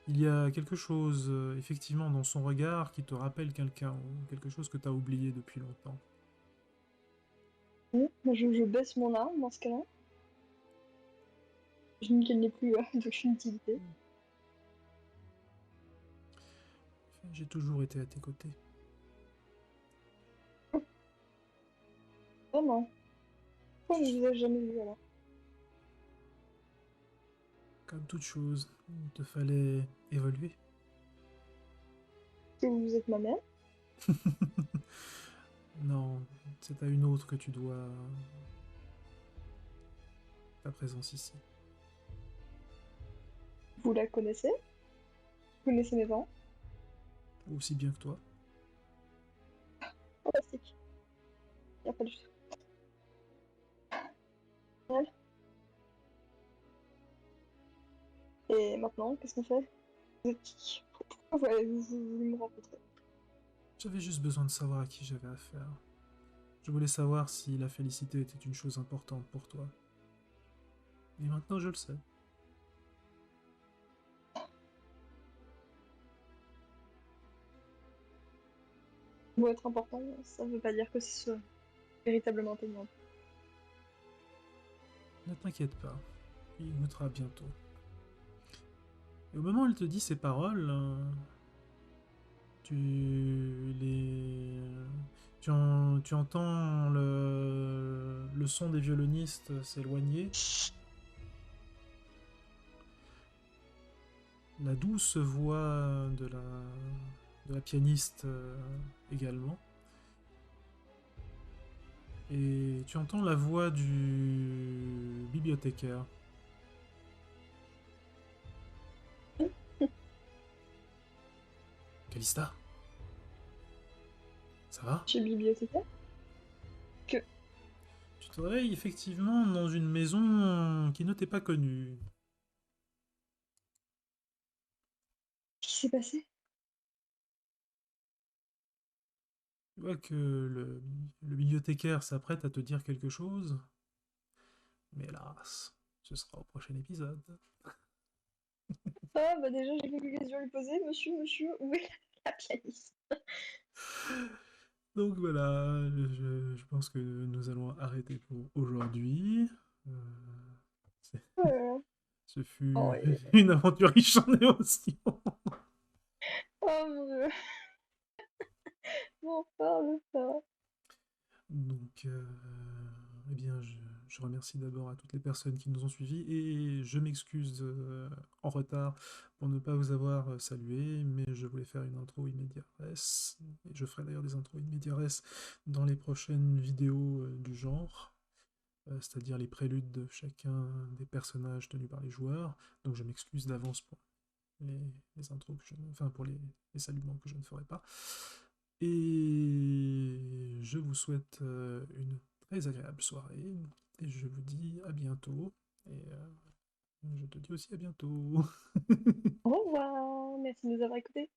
Il y a quelque chose effectivement dans son regard qui te rappelle quelqu'un ou quelque chose que tu as oublié depuis longtemps. Je baisse mon arme dans ce cas-là. Je dis qu'elle n'est plus d'aucune utilité. J'ai toujours été à tes côtés. Vraiment. Pourquoi je ne vous ai jamais vu alors? Comme toute chose, il te fallait évoluer. Que vous êtes ma mère? Non, c'est à une autre que tu dois ta présence ici. Vous la connaissez? Vous connaissez mes parents? Aussi bien que toi. Fantastique. Il n'y a pas de génial. Et maintenant, qu'est-ce qu'on fait? Vous êtes qui? Pourquoi vous voulez me rencontrer? J'avais juste besoin de savoir à qui j'avais affaire. Je voulais savoir si la félicité était une chose importante pour toi. Et maintenant je le sais. Vous être important, ça ne veut pas dire que ce soit véritablement atteignable. Ne t'inquiète pas, il goûtera bientôt. Et au moment où elle te dit ces paroles, tu les... tu entends le son des violonistes s'éloigner. La douce voix de la pianiste également. Et tu entends la voix du bibliothécaire. Calista, ça va? Chez le bibliothécaire? Que Tu te réveilles effectivement dans une maison qui ne t'est pas connue. Qu'est-ce qui s'est passé? Tu vois que le bibliothécaire s'apprête à te dire quelque chose, mais hélas, ce sera au prochain épisode. Ah, bah déjà, j'ai quelques questions à lui poser. Monsieur, où est la pianiste? Donc voilà, je pense que nous allons arrêter pour aujourd'hui. Euh, c'est- Euh, Ce Oh, fut ouais. une aventure riche en émotions. Oh mon dieu, m'en parle pas. Donc, eh bien, je remercie d'abord à toutes les personnes qui nous ont suivis et je m'excuse en retard pour ne pas vous avoir salué, mais je voulais faire une intro immédiat res. Et je ferai d'ailleurs des intros immédiat res dans les prochaines vidéos du genre, c'est-à-dire les préludes de chacun des personnages tenus par les joueurs. Donc, je m'excuse d'avance pour les intros que je ne, enfin pour les saluements que je ne ferai pas. Et je vous souhaite une très agréable soirée. Et je vous dis à bientôt. Et je te dis aussi à bientôt. Au revoir, merci de nous avoir écoutés.